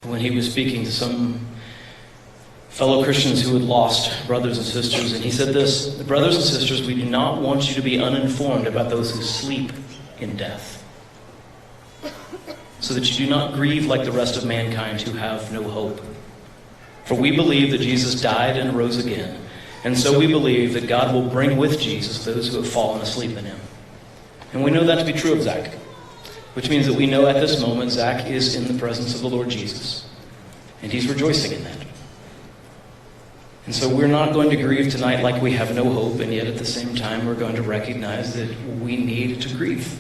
when he was speaking to some fellow Christians who had lost brothers and sisters, and he said this: "The brothers and sisters, we do not want you to be uninformed about those who sleep in death, so that you do not grieve like the rest of mankind who have no hope. For we believe that Jesus died and rose again, and so we believe that God will bring with Jesus those who have fallen asleep in him." And we know that to be true of Zach, which means that we know at this moment Zach is in the presence of the Lord Jesus, and he's rejoicing in that. And so we're not going to grieve tonight like we have no hope, and yet at the same time we're going to recognize that we need to grieve.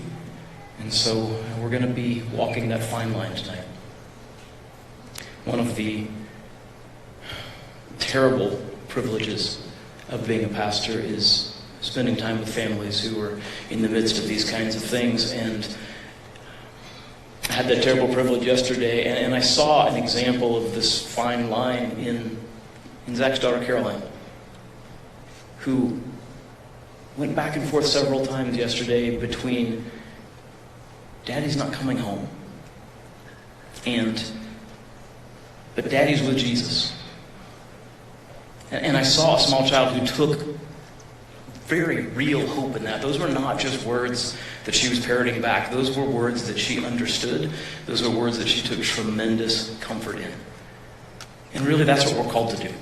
And so we're going to be walking that fine line tonight. One of the terrible privileges of being a pastor is spending time with families who are in the midst of these kinds of things. And I had that terrible privilege yesterday, and I saw an example of this fine line in Zach's daughter Caroline, who went back and forth several times yesterday between Daddy's not coming home but Daddy's with Jesus. And I saw a small child who took very real hope in that. Those were not just words that she was parroting back. Those were words that she understood. Those were words that she took tremendous comfort in. And really, that's what we're called to do.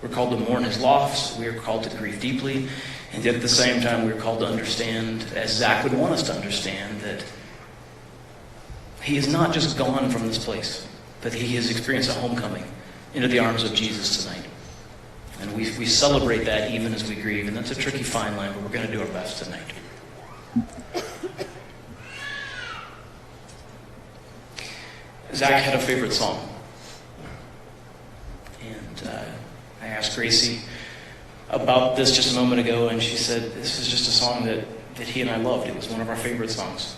We're called to mourn his loss. We are called to grieve deeply. And yet at the same time, we're called to understand, as Zach would want us to understand, that he is not just gone from this place, but he has experienced a homecoming into the arms of Jesus tonight. And we celebrate that even as we grieve. And that's a tricky fine line, but we're going to do our best tonight. Zach had a favorite song. And I asked Gracie about this just a moment ago, and she said this is just a song that he and I loved. It was one of our favorite songs.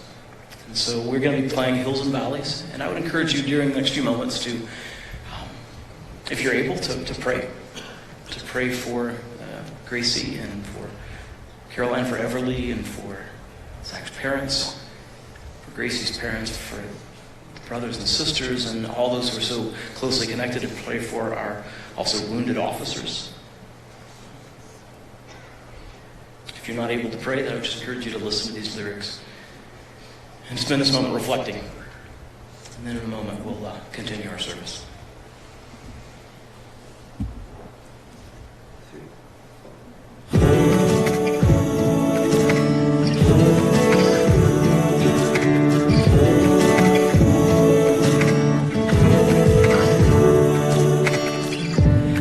And so we're going to be playing Hills and Valleys, and I would encourage you during the next few moments to, if you're able, to pray for Gracie and for Caroline, for Everly, and for Zach's parents, for Gracie's parents, for the brothers and sisters, and all those who are so closely connected, and pray for our also wounded officers. If you're not able to pray, then I would just encourage you to listen to these lyrics and spend this moment reflecting. And then in a moment, we'll continue our service.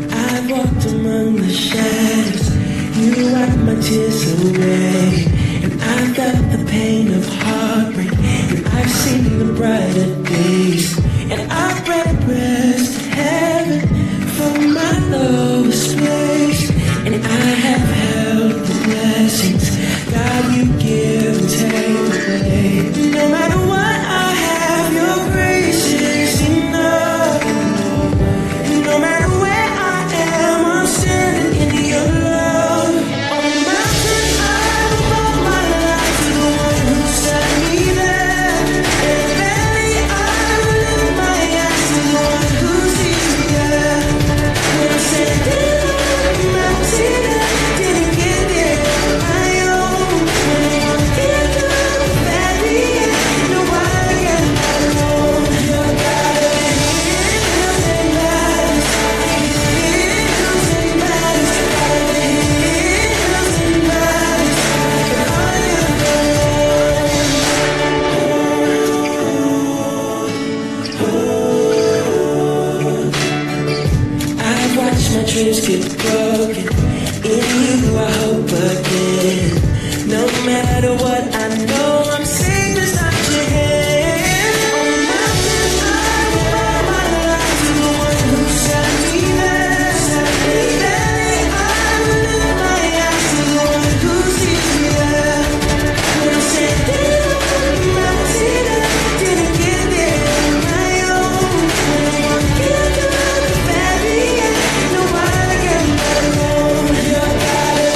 I've walked among the shadows, you wipe my tears away, and I've got the pain of heartbreak, and I've seen the brighter days, and I've bred breast to heaven from my lowest place, and I have held the blessings God you give and take away. No matter what I have, your grace is enough. No matter where I am, I'm standing in your love. On the mountain, I will owe my life to the one who set me there. In the valley, I will lift my eyes to the one who sees me there. When I'm standing on the mountain, I didn't get there on my own. When I walk into the valley, I know I am not alone. Your God of hills and valleys, hills and valleys, God of hills and valleys, all your I've watched my dreams get broken. In you I hope again. No matter what, I know I'm safe inside your hand. On the mountain, I will bow my life to the one who set me there. Set me there. I will lift my eyes to the one who sees me there. When I'm standing on the mountain, I didn't get there on my own. When I walk into the valley, I know I am not alone. Your God of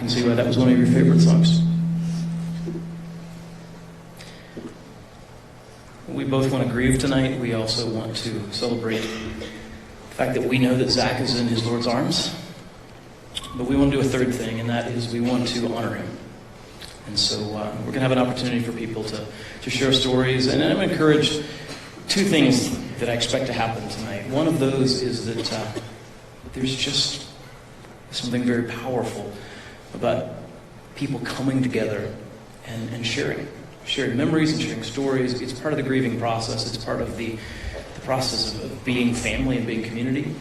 can see why that was one of your favorite songs. We both want to grieve tonight. We also want to celebrate the fact that we know that Zach is in his Lord's arms. But we want to do a third thing, and that is we want to honor him. And so we're going to have an opportunity for people to share stories. And I'm going to encourage two things that I expect to happen tonight. One of those is that there's just something very powerful about people coming together and sharing memories and sharing stories. It's part of the grieving process. It's part of the process of being family and being community.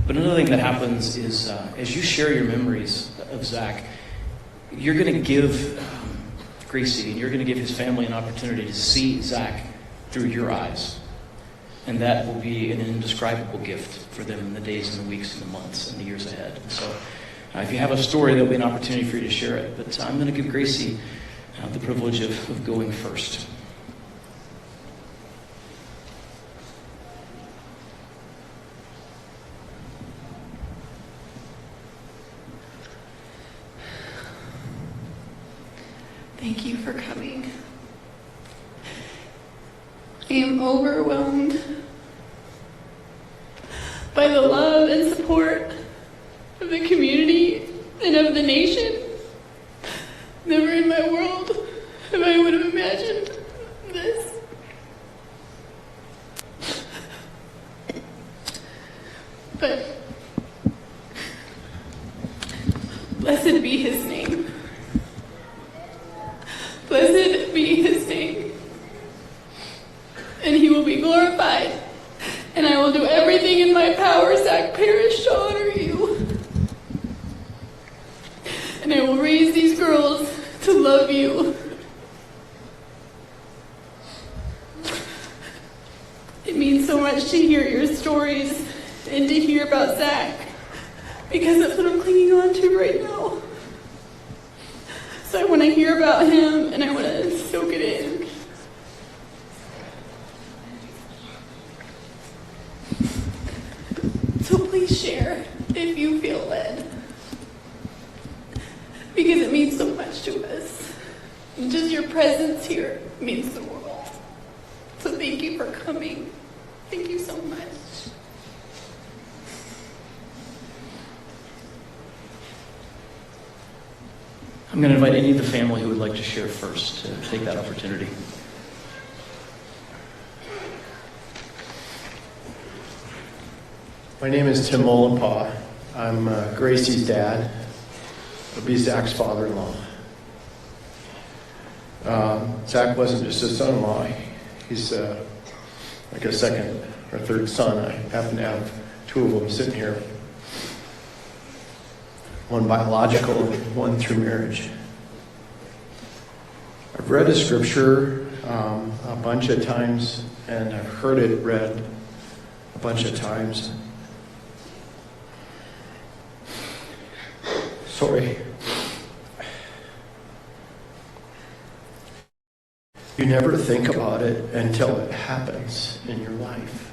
But another thing that happens is as you share your memories of Zach, you're going to give Gracie and you're going to give his family an opportunity to see Zach through your eyes. And that will be an indescribable gift for them in the days and the weeks and the months and the years ahead. And so if you have a story, there'll be an opportunity for you to share it. But I'm going to give Gracie the privilege of going first. Thank you for coming. I am overwhelmed by the love and support of the community and of the nation. Never in my world have I would have imagined this. But blessed be his name. Blessed be his name. And he will be glorified. And I will do everything in my power, Zach Parrish, to honor you. And I will raise these girls to love you. It means so much to hear your stories and to hear about Zach, because that's what I'm clinging on to right now. So I want to hear about him and I want to soak it in. So please share if you feel led, because it means so much to us. And just your presence here means the world. So thank you for coming. Thank you so much. I'm going to invite any of the family who would like to share first to take that opportunity. My name is Tim Molenpaw. I'm Gracie's dad. I'll be Zach's father-in-law. Zach wasn't just a son-in-law. He's like a second or third son. I happen to have two of them sitting here. One biological and one through marriage. I've read a scripture a bunch of times, and I've heard it read a bunch of times. Sorry. You never think about it until it happens in your life.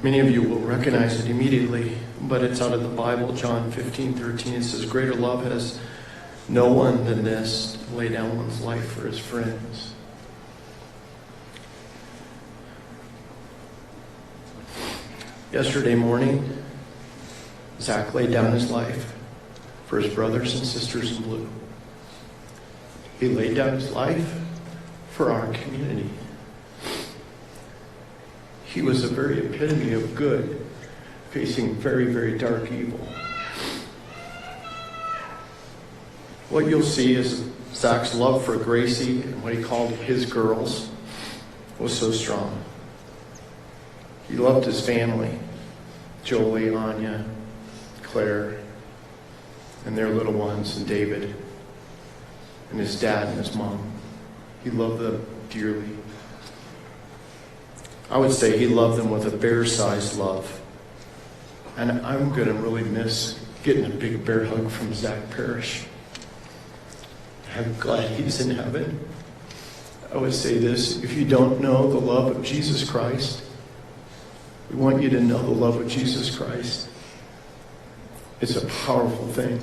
Many of you will recognize it immediately, but it's out of the Bible, John 15:13. It says, "Greater love has no one than this, to lay down one's life for his friends." Yesterday morning, Zach laid down his life for his brothers and sisters in blue. He laid down his life for our community. He was a very epitome of good, facing very, very dark evil. What you'll see is Zach's love for Gracie and what he called his girls was so strong. He loved his family, Jolie, Anya, Claire, and their little ones, and David, and his dad and his mom. He loved them dearly. I would say he loved them with a bear-sized love. And I'm going to really miss getting a big bear hug from Zach Parrish. I'm glad he's in heaven. I would say this: if you don't know the love of Jesus Christ, we want you to know the love of Jesus Christ. is a powerful thing.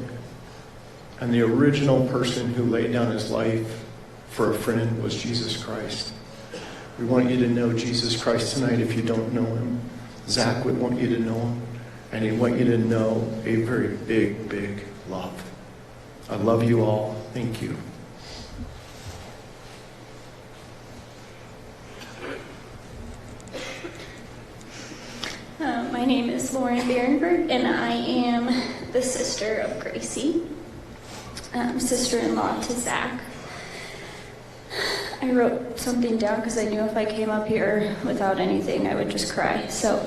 And the original person who laid down his life for a friend was Jesus Christ. We want you to know Jesus Christ tonight if you don't know him. Zach would want you to know him. And he'd want you to know a very big, big love. I love you all. Thank you. My name is Lauren Berenberg, and I am the sister of Gracie, sister-in-law to Zach. I wrote something down because I knew if I came up here without anything, I would just cry. So,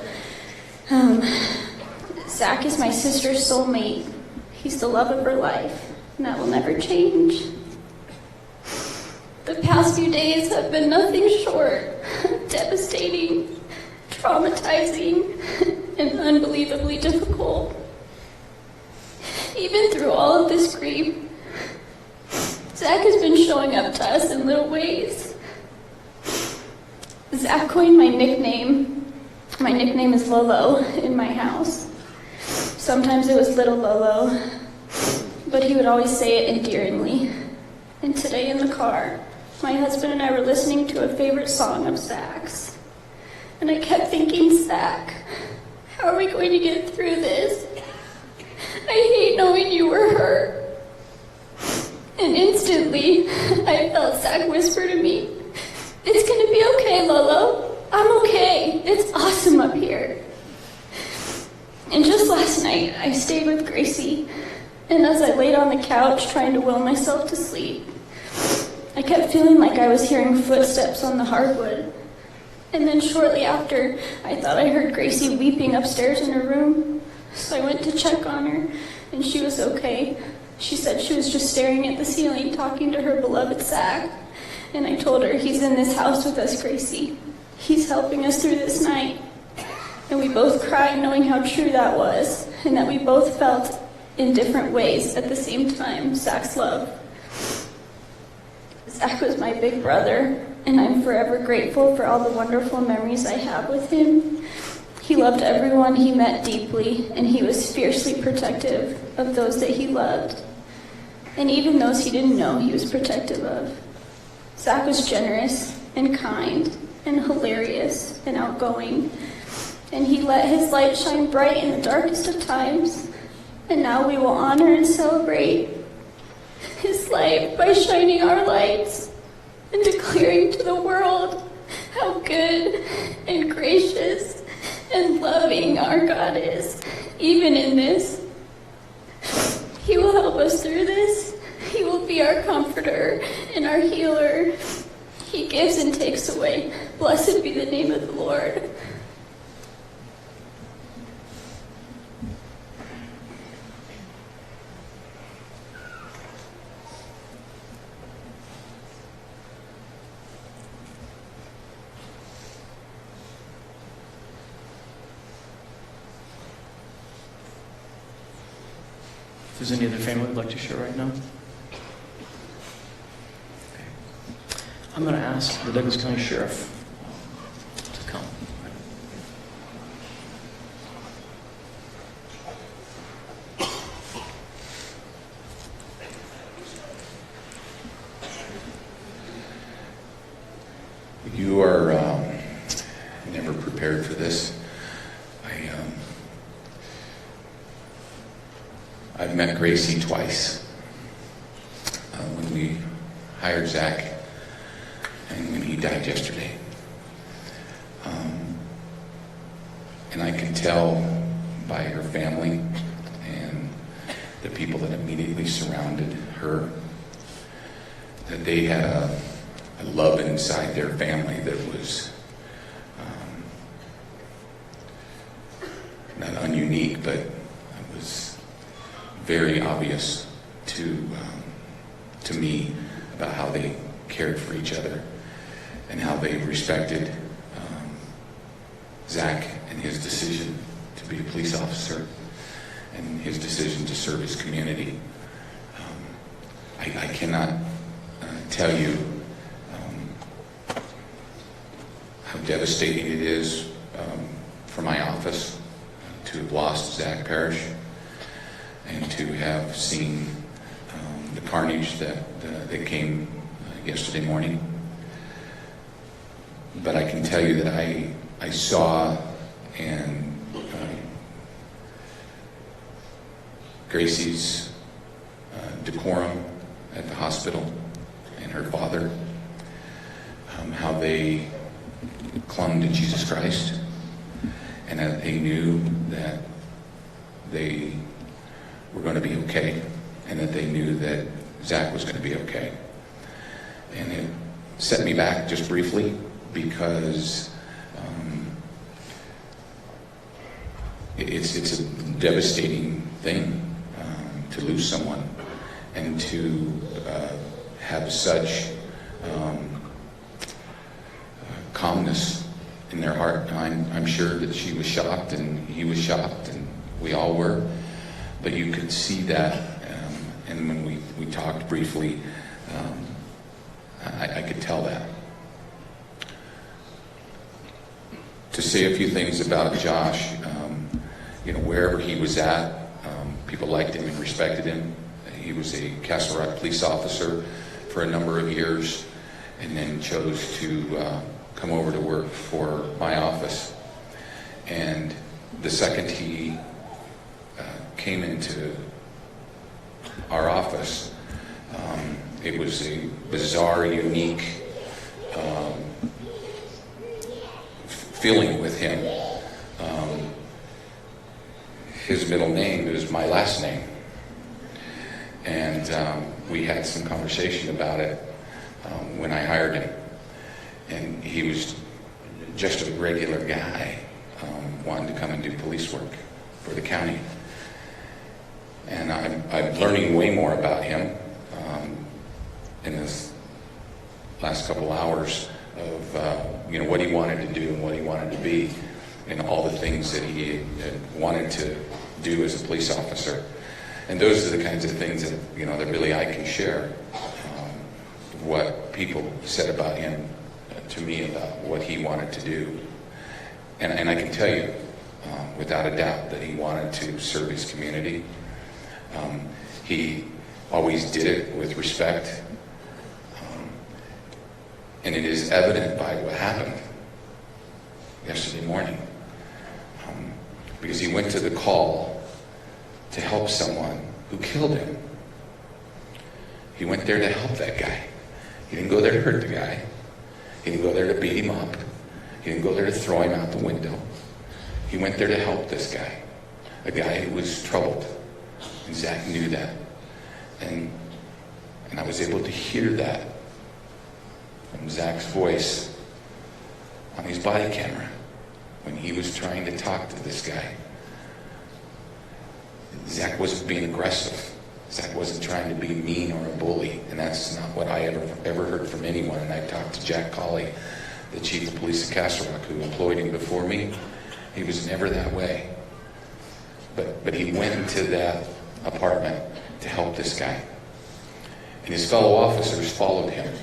Zach is my sister's soulmate. He's the love of her life, and that will never change. The past few days have been nothing short of devastating, traumatizing, and unbelievably difficult. Even through all of this grief, Zach has been showing up to us in little ways. Zach coined my nickname. My nickname is Lolo in my house. Sometimes it was Little Lolo, but he would always say it endearingly. And today in the car, my husband and I were listening to a favorite song of Zach's. And I kept thinking, Zach, how are we going to get through this? I hate knowing you were hurt. And instantly, I felt Zach whisper to me, it's going to be okay, Lolo. I'm okay. It's awesome up here. And just last night, I stayed with Gracie. And as I laid on the couch trying to will myself to sleep, I kept feeling like I was hearing footsteps on the hardwood. And then shortly after, I thought I heard Gracie weeping upstairs in her room. So I went to check on her, and she was okay. She said she was just staring at the ceiling, talking to her beloved Zach. And I told her, he's in this house with us, Gracie. He's helping us through this night. And we both cried knowing how true that was, and that we both felt in different ways at the same time Zach's love. Zach was my big brother, and I'm forever grateful for all the wonderful memories I have with him. He loved everyone he met deeply, and he was fiercely protective of those that he loved. And even those he didn't know, he was protective of. Zach was generous and kind and hilarious and outgoing, and he let his light shine bright in the darkest of times. And now we will honor and celebrate his life by shining our lights and declaring to the world how good and gracious and loving our God is, even in this. He will help us through this. He will be our comforter and our healer. He gives and takes away. Blessed be the name of the Lord. If there's any other family would like to share right now? Okay. I'm going to ask the Douglas County Sheriff to come. You are never prepared for this. I've met Gracie twice. When we hired Zach and when he died yesterday. And I can tell by her family and the people that immediately surrounded her that they had a love inside their family that was not ununique, but it was very obvious to me about how they cared for each other and how they respected Zach and his decision to be a police officer and his decision to serve his community. I cannot tell you how devastating it is for my office to have lost Zach Parrish. and to have seen the carnage that came yesterday morning. But I can tell you that I saw and Gracie's decorum at the hospital and her father, how they clung to Jesus Christ, and that they knew that they were going to be okay, and that they knew that Zach was going to be okay. And it set me back just briefly, because it's a devastating thing to lose someone, and to have such calmness in their heart. I'm sure that she was shocked, and he was shocked, and we all were. But you could see that, and when we talked briefly, I could tell that. To say a few things about Josh, wherever he was at, people liked him and respected him. He was a Castle Rock police officer for a number of years, and then chose to come over to work for my office. And the second he came into our office, it was a bizarre, unique feeling with him. His middle name is my last name, and we had some conversation about it when I hired him. And he was just a regular guy, wanting to come and do police work for the county. And I'm learning way more about him in this last couple hours of what he wanted to do and what he wanted to be, and all the things that he had wanted to do as a police officer. And those are the kinds of things that that really I can share. What people said about him to me, about what he wanted to do, and I can tell you without a doubt that he wanted to serve his community. He always did it with respect, and it is evident by what happened yesterday morning, because he went to the call to help someone who killed him. He went there to help that guy. He didn't go there to hurt the guy. He didn't go there to beat him up. He didn't go there to throw him out the window. He went there to help this guy, a guy who was troubled. And Zach knew that. And I was able to hear that from Zach's voice on his body camera when he was trying to talk to this guy. Zach wasn't being aggressive. Zach wasn't trying to be mean or a bully, and that's not what I ever heard from anyone. And I talked to Jack Colley, the chief of police of Castle Rock, who employed him before me. He was never that way. But he went into that apartment to help this guy. And his fellow officers followed him.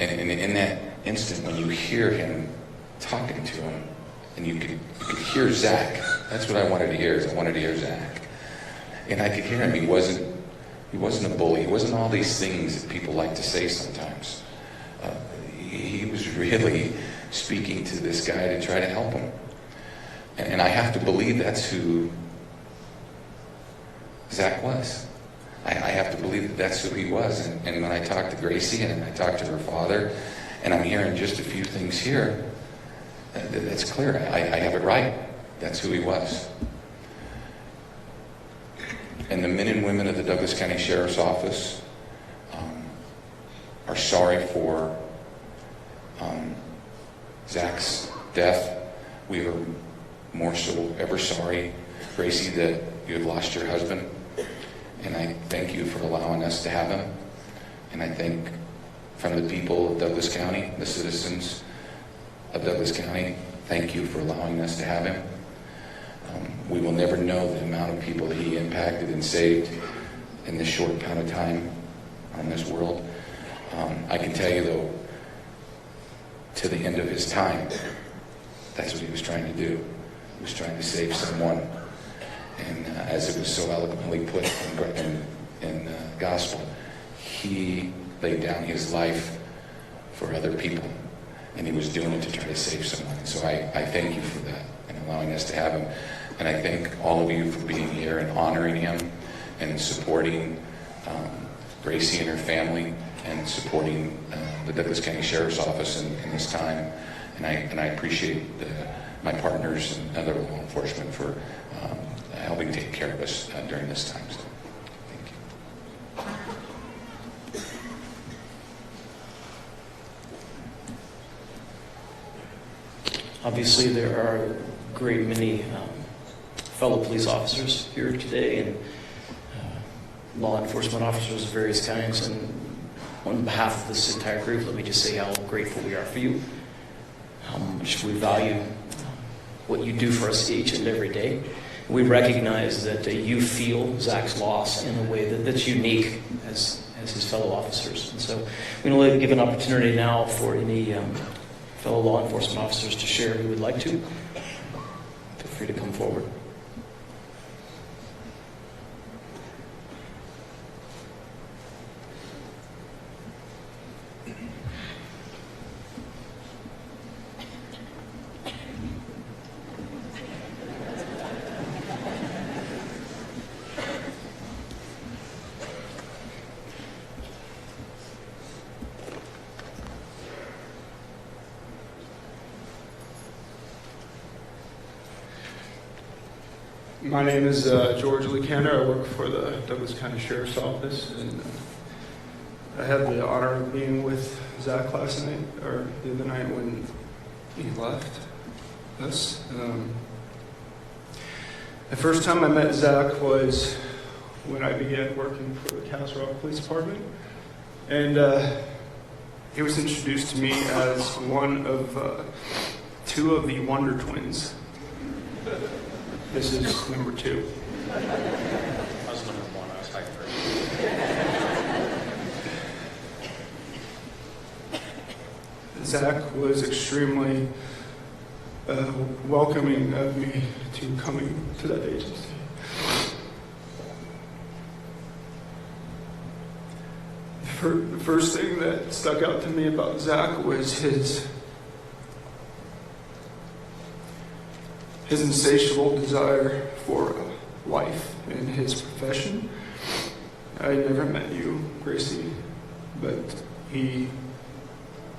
And in that instant, when you hear him talking to him, and you could hear Zach. That's what I wanted to hear. Is I wanted to hear Zach, and I could hear him. He wasn't a bully. He wasn't all these things that people like to say sometimes. He was really speaking to this guy to try to help him, and I have to believe that's who Zach was. I have to believe that that's who he was. And when I talked to Gracie and I talked to her father, and I'm hearing just a few things here, that's clear. I have it right. That's who he was. And the men and women of the Douglas County Sheriff's Office are sorry for Zach's death. We are more so ever sorry, Gracie, that you have lost your husband. And I thank you for allowing us to have him. And I think from the people of Douglas County, the citizens of Douglas County, thank you for allowing us to have him. We will never know the amount of people that he impacted and saved in this short amount of time on this world. I can tell you, though, to the end of his time, that's what he was trying to do. was trying to save someone. And as it was so eloquently put in gospel, he laid down his life for other people. And he was doing it to try to save someone. And so I thank you for that and allowing us to have him. And I thank all of you for being here and honoring him and supporting Gracie and her family and supporting the Douglas County Sheriff's Office in this time. And I appreciate my partners and other law enforcement for helping take care of us during this time. So, thank you. Obviously, there are a great many fellow police officers here today and law enforcement officers of various kinds. And on behalf of this entire group, let me just say how grateful we are for you, how much we value what you do for us each and every day. We recognize that you feel Zach's loss in a way that's unique as his fellow officers. And so we want to give an opportunity now for any fellow law enforcement officers to share who would like to. Feel free to come forward. My name is George Lucander. I work for the Douglas County Sheriff's Office, and I had the honor of being with Zach last night, or the other night when he left us. The first time I met Zach was when I began working for the Castle Rock Police Department, and he was introduced to me as one of two of the Wonder Twins. This is number two. I was number one. I was high first. Zach was extremely welcoming of me to coming to that agency. The first thing that stuck out to me about Zach was his insatiable desire for life in his profession. I never met you, Gracie, but he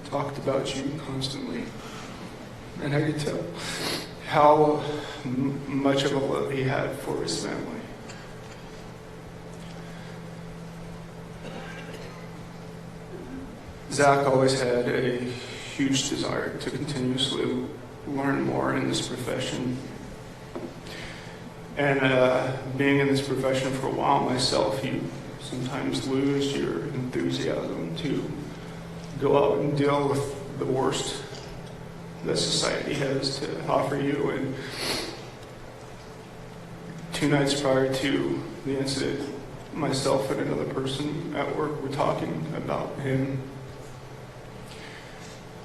talked about you constantly. And I could tell how much of a love he had for his family. Zach always had a huge desire to continuously learn more in this profession. And being in this profession for a while myself, you sometimes lose your enthusiasm to go out and deal with the worst that society has to offer you. And 2 nights prior to the incident, myself and another person at work were talking about him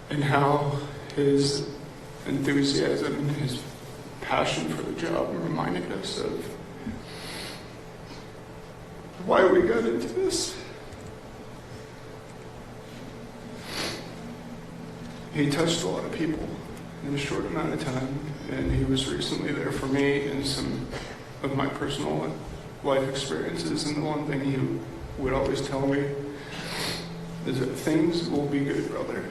and how his enthusiasm and his passion for the job reminded us of why we got into this. He touched a lot of people in a short amount of time, and he was recently there for me in some of my personal life experiences. And the one thing he would always tell me is that things will be good, brother.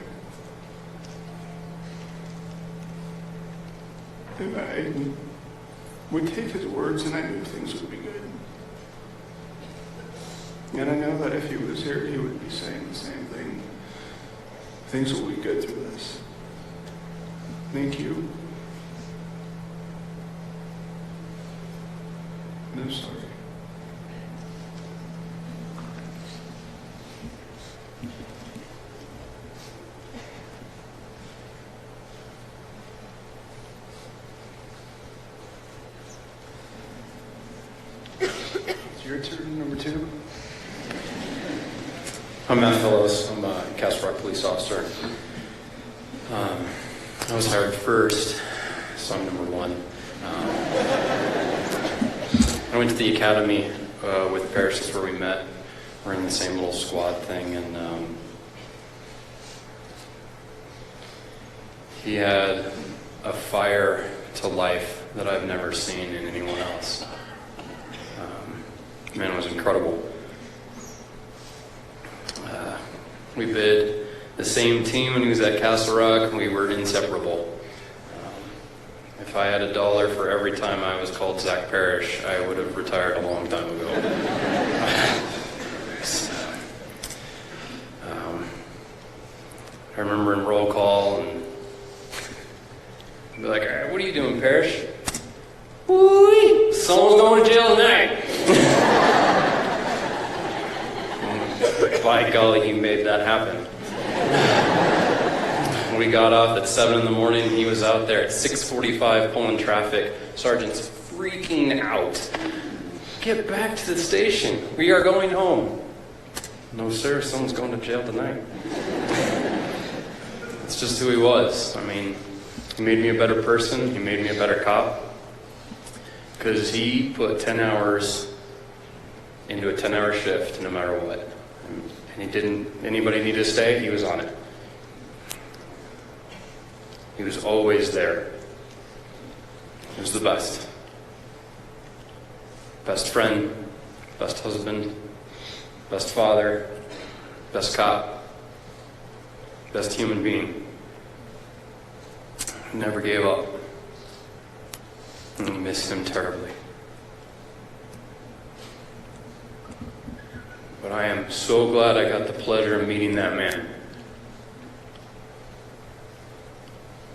And I would take his words, and I knew things would be good. And I know that if he was here, he would be saying the same thing. Things will be good through this. Thank you. And I'm sorry. It's your turn, number 2. I'm Matt Fellows. I'm a Castle Rock police officer. I was hired first, so I'm number 1. I went to the academy with Parrish. That's where we met. We're in the same little squad thing, and he had a fire to life that I've never seen in anyone else. Man, it was incredible. We bid the same team when he was at Castle Rock. We were inseparable. If I had $1 for every time I was called Zach Parrish, I would have retired a long time ago. I remember in roll call, and I'd be like, "All right, what are you doing, Parrish?" "Woo-wee, someone's going to jail tonight." By golly, he made that happen. We got off at 7 in the morning. He was out there at 6:45 pulling traffic. Sergeant's freaking out. "Get back to the station. We are going home." "No, sir. Someone's going to jail tonight." It's just who he was. I mean, he made me a better person. He made me a better cop. Because he put 10 hours into a 10-hour shift no matter what. And he didn't, anybody need to stay, he was on it. He was always there. He was the best. Best friend, best husband, best father, best cop, best human being. Never gave up. And I miss him terribly. But I am so glad I got the pleasure of meeting that man.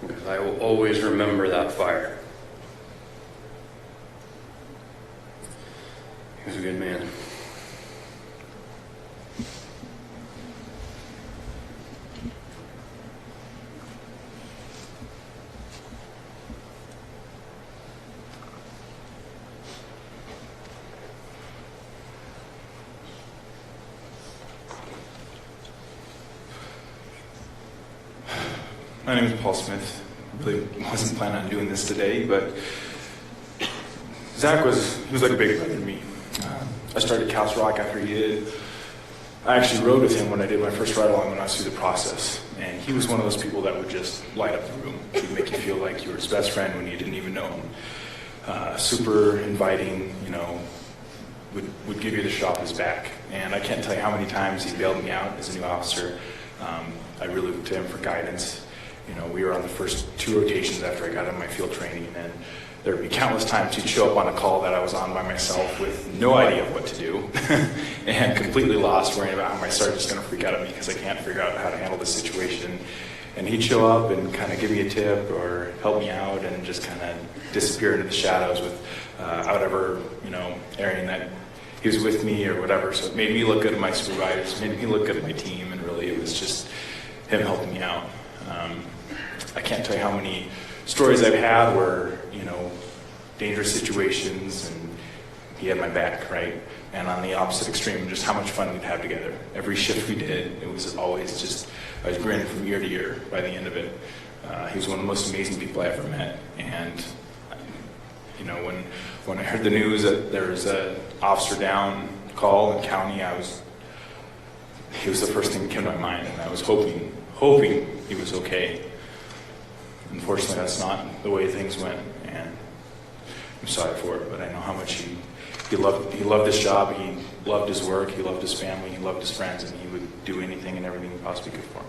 Because I will always remember that fire. He was a good man. My name is Paul Smith. I really wasn't planning on doing this today, but Zach was like a big brother to me. I started Castle Rock after he did. I actually rode with him when I did my first ride-along when I was through the process. And he was one of those people that would just light up the room. He'd make you feel like you were his best friend when you didn't even know him. Super inviting, would give you the shop his back. And I can't tell you how many times he bailed me out as a new officer. I really looked to him for guidance. We were on the first 2 rotations after I got out of my field training, and there would be countless times he'd show up on a call that I was on by myself with no idea of what to do and completely lost, worrying about how my sergeant's going to freak out at me because I can't figure out how to handle the situation. And he'd show up and kind of give me a tip or help me out and just kind of disappear into the shadows without ever, airing that he was with me or whatever. So it made me look good at my supervisors, made me look good at my team, and really it was just him helping me out. I can't tell you how many stories I've had where, dangerous situations and he had my back, right? And on the opposite extreme, just how much fun we'd have together. Every shift we did, it was always just, I was grinning from ear to ear by the end of it. He was one of the most amazing people I ever met. And, when I heard the news that there was an officer down call in county, he was the first thing that came to my mind. And I was hoping he was okay. Unfortunately, that's not the way things went, and I'm sorry for it, but I know how much he loved his job, he loved his work, he loved his family, he loved his friends, and he would do anything and everything he possibly could for them.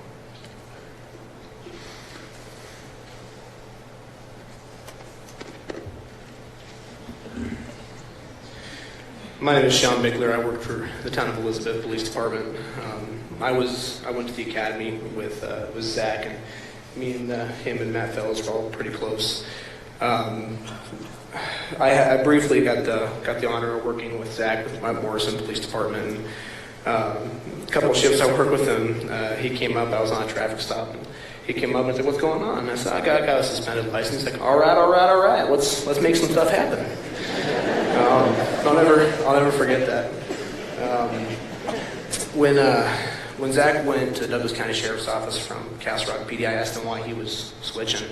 My name is Sean Bickler. I work for the Town of Elizabeth Police Department. I went to the academy with Zach, and me and him and Matt Fellows were all pretty close. I briefly got the honor of working with Zach with my Morrison Police Department. And, a couple of shifts I worked with him, he came up. I was on a traffic stop, and he came up and said, "What's going on?" And I said, I got a suspended license." He's like, all right. Let's make some stuff happen. I'll never forget that. When Zach went to Douglas County Sheriff's Office from Castle Rock PD, I asked him why he was switching.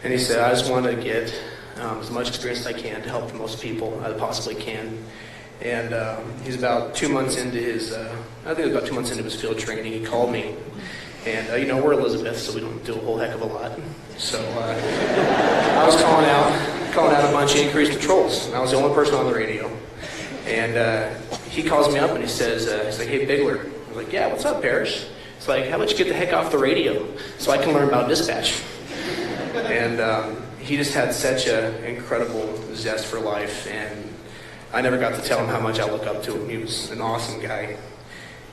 And he said, "I just wanted to get as much experience as I can to help the most people I possibly can. And he's about 2 months into his, I think it was about 2 months into his field training. He called me, and we're Elizabeth, so we don't do a whole heck of a lot. So I was calling out a bunch of increased patrols, and I was the only person on the radio. And he calls me up and he says, he's like, "Hey, Bigler." I was like, "Yeah, what's up, Parrish?" It's like, "How about you get the heck off the radio so I can learn about dispatch?" And he just had such an incredible zest for life, and I never got to tell him how much I look up to him. He was an awesome guy.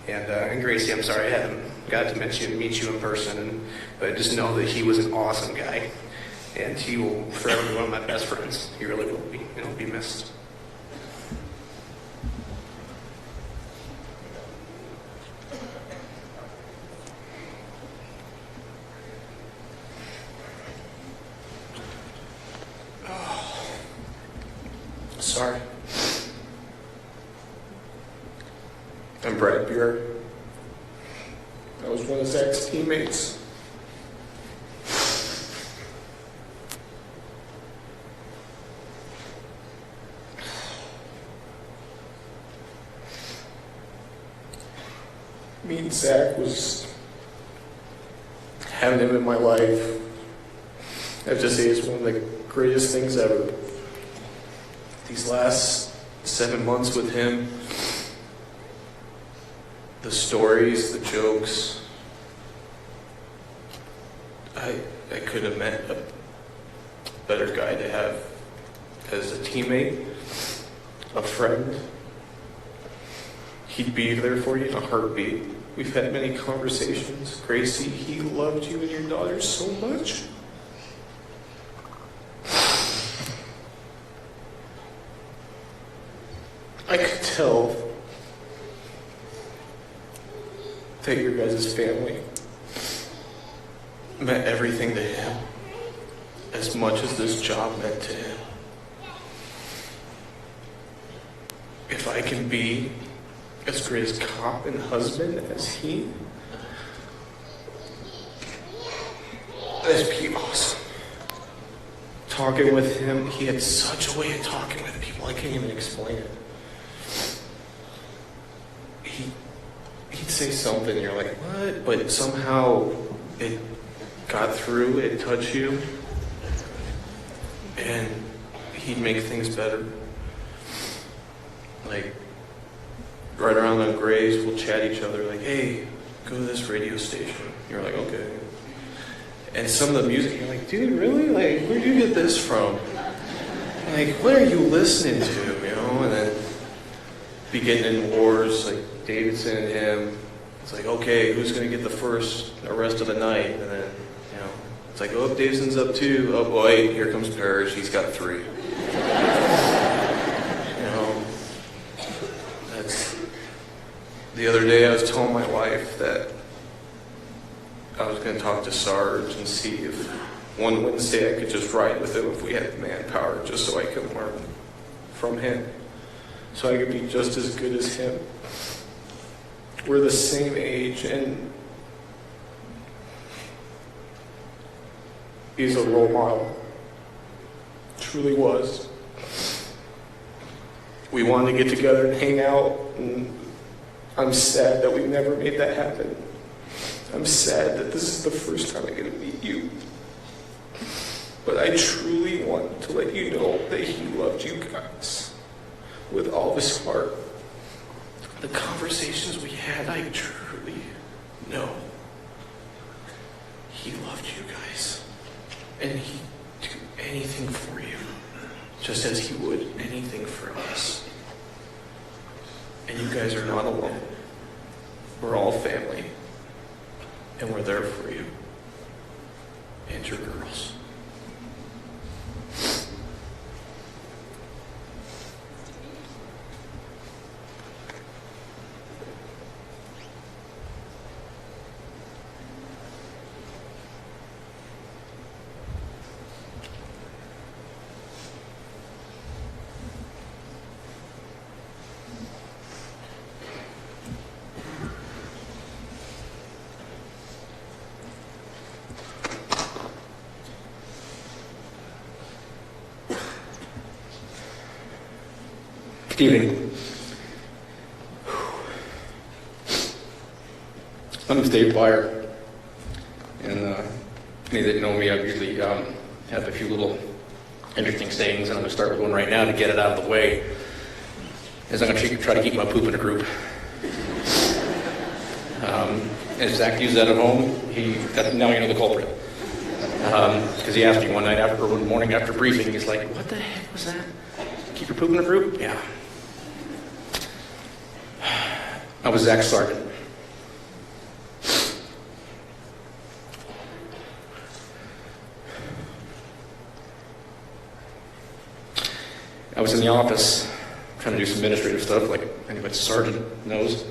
And Gracie, I'm sorry I haven't got to meet you in person, but just know that he was an awesome guy, and he will forever be one of my best friends. He really will be. He'll be missed. Sorry. I'm Brad Buer. I was one of Zach's teammates. Meeting Zach was having him in my life. I have to say it's one of the greatest things ever. These last 7 months with him, the stories, the jokes, I could have met a better guy to have as a teammate, a friend. He'd be there for you in a heartbeat. We've had many conversations. Gracie, he loved you and your daughter so much. I could tell that your guys' family meant everything to him as much as this job meant to him. If I can be as great a cop and husband as he, that'd be awesome. Talking with him, he had such a way of talking with people, I can't even explain it. He'd say something, and you're like, what? But somehow it got through, it touched you, and he'd make things better. Like, right around on Grace, we'll chat each other, like, hey, go to this radio station. You're like, okay. And some of the music, you're like, dude, really? Like, where'd you get this from? Like, what are you listening to, you know? And then be getting in wars, like Davidson and him. It's like, okay, who's going to get the first arrest of the night? And then, you know, it's like, oh, Davidson's up 2. Oh, boy, here comes Parrish. He's got 3. You know, that's... The other day I was telling my wife that I was going to talk to Sarge and see if one Wednesday I could just ride with him if we had the manpower, just so I could learn from him. So I could be just as good as him. We're the same age, and he's a role model. Truly was. We wanted to get together and hang out, and I'm sad that we never made that happen. I'm sad that this is the first time I get to meet you. But I truly want to let you know that he loved you guys with all of his heart. The conversations we had, I truly know he loved you guys. And he'd do anything for you, just as he would anything for us. And you guys are not alone. We're all family. And we're there for you. And your girls. Good evening. My name's Dave Byer, and any that know me, I usually have a few little interesting sayings, and I'm going to start with one right now to get it out of the way, as I'm going to try to keep my poop in a group. As Zach used that at home, now you know the culprit. Because he asked me one morning after briefing, he's like, "What the heck was that? Keep your poop in a group?" Yeah. I was Zach's sergeant. I was in the office trying to do some administrative stuff, like anybody sergeant knows.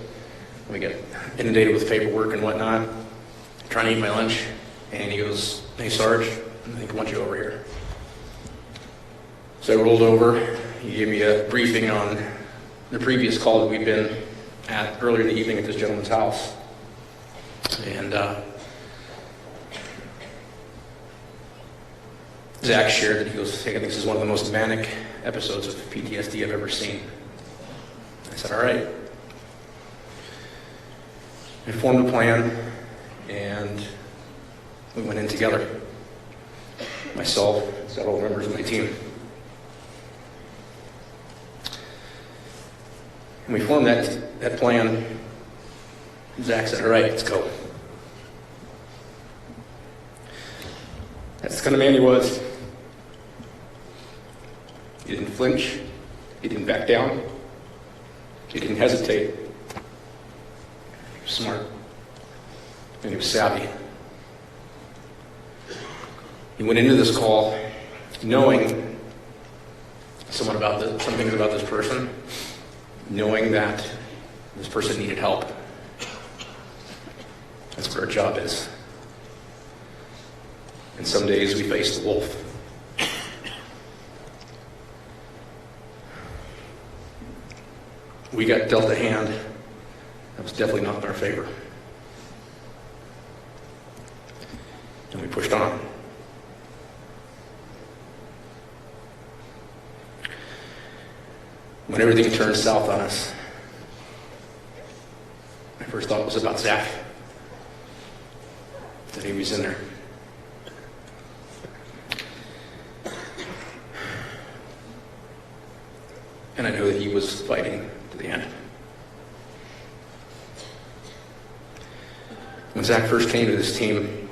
We get inundated with paperwork and whatnot, trying to eat my lunch, and he goes, "Hey, Sarge, I think I want you over here." So I rolled over. He gave me a briefing on the previous call that we'd been at earlier in the evening at this gentleman's house. And Zach shared that he goes, "Hey, I think this is one of the most manic episodes of PTSD I've ever seen." I said, "All right." We formed a plan, and we went in together. Myself, several members of my team. And we formed that plan. Zach said, "All right, let's go." That's the kind of man he was. He didn't flinch. He didn't back down. He didn't hesitate. He was smart. And he was savvy. He went into this call knowing some things about this person, knowing that this person needed help. That's what our job is. And some days we face the wolf. We got dealt a hand that was definitely not in our favor. And we pushed on. When everything turned south on us, my first thought was about Zach. That he was in there. And I know that he was fighting to the end. When Zach first came to this team,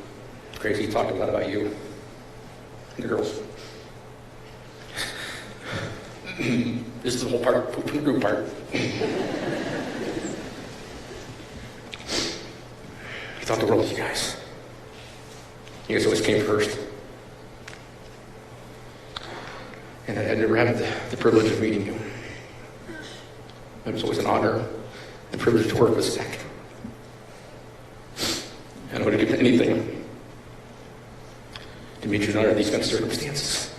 Gracie talked a lot about you and the girls. This is the whole part, poop in the group part. He thought the world of you guys. You guys always came first. And I had never had the privilege of meeting you. It was always an honor and privilege to work with Zach. And I would have given anything to meet you under these kind of circumstances.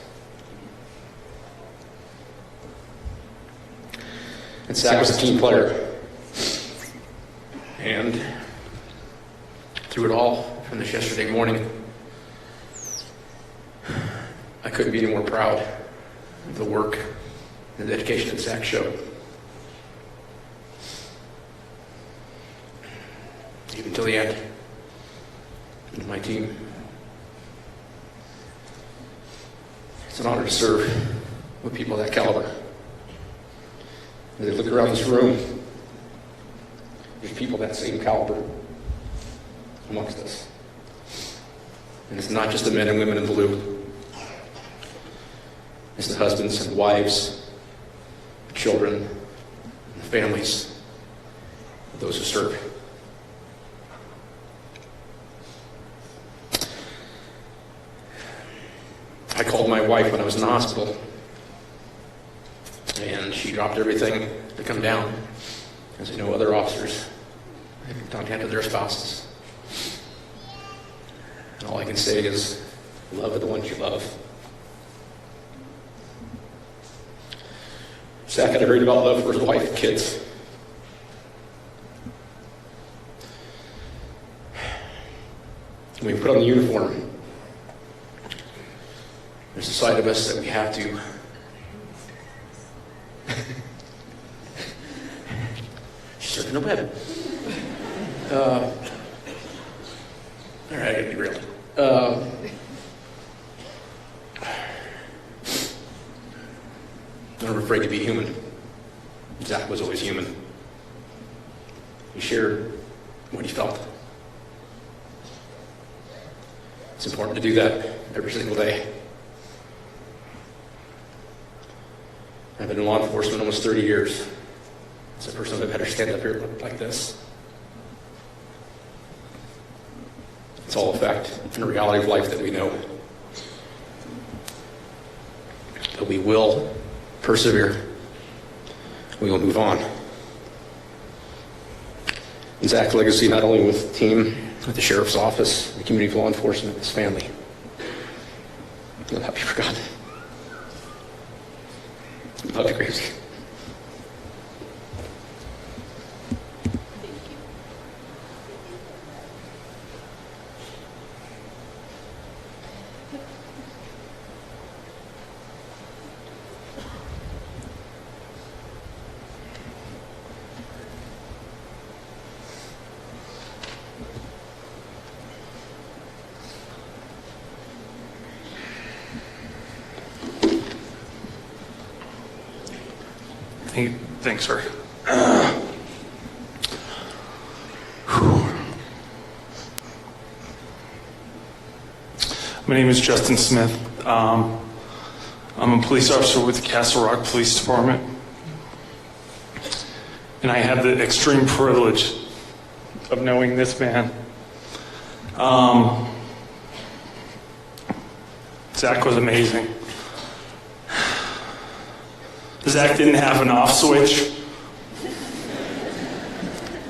And Zach was a team player. And through it all, from this yesterday morning, I couldn't be any more proud of the work and the dedication that Zach showed. Even till the end, of my team. It's an honor to serve with people of that caliber. As I look around this room, there's people of that same caliber amongst us. And it's not just the men and women in blue. It's the husbands and wives, the children, and the families of those who serve. I called my wife when I was in the hospital, and she dropped everything to come down. As I know, other officers have contacted their spouses. And all I can say is, love the ones you love. Zach had a great about love for his wife and kids. When we put on the uniform, there's a side of us that we have to no problem. All right, I gotta be real. I'm never afraid to be human. Zach was always human. He shared what he felt. It's important to do that every single day. I've been in law enforcement almost 30 years. It's the first time I've had to stand up here like this. It's all a fact and a reality of life that we know. But we will persevere. We will move on. And Zach's legacy, not only with the team, with the sheriff's office, the community law enforcement, his family, will not be forgotten. Love you, Gracie. Thanks, sir. My name is Justin Smith. I'm a police officer with the Castle Rock Police Department. And I have the extreme privilege of knowing this man. Zach was amazing. Zach didn't have an off switch.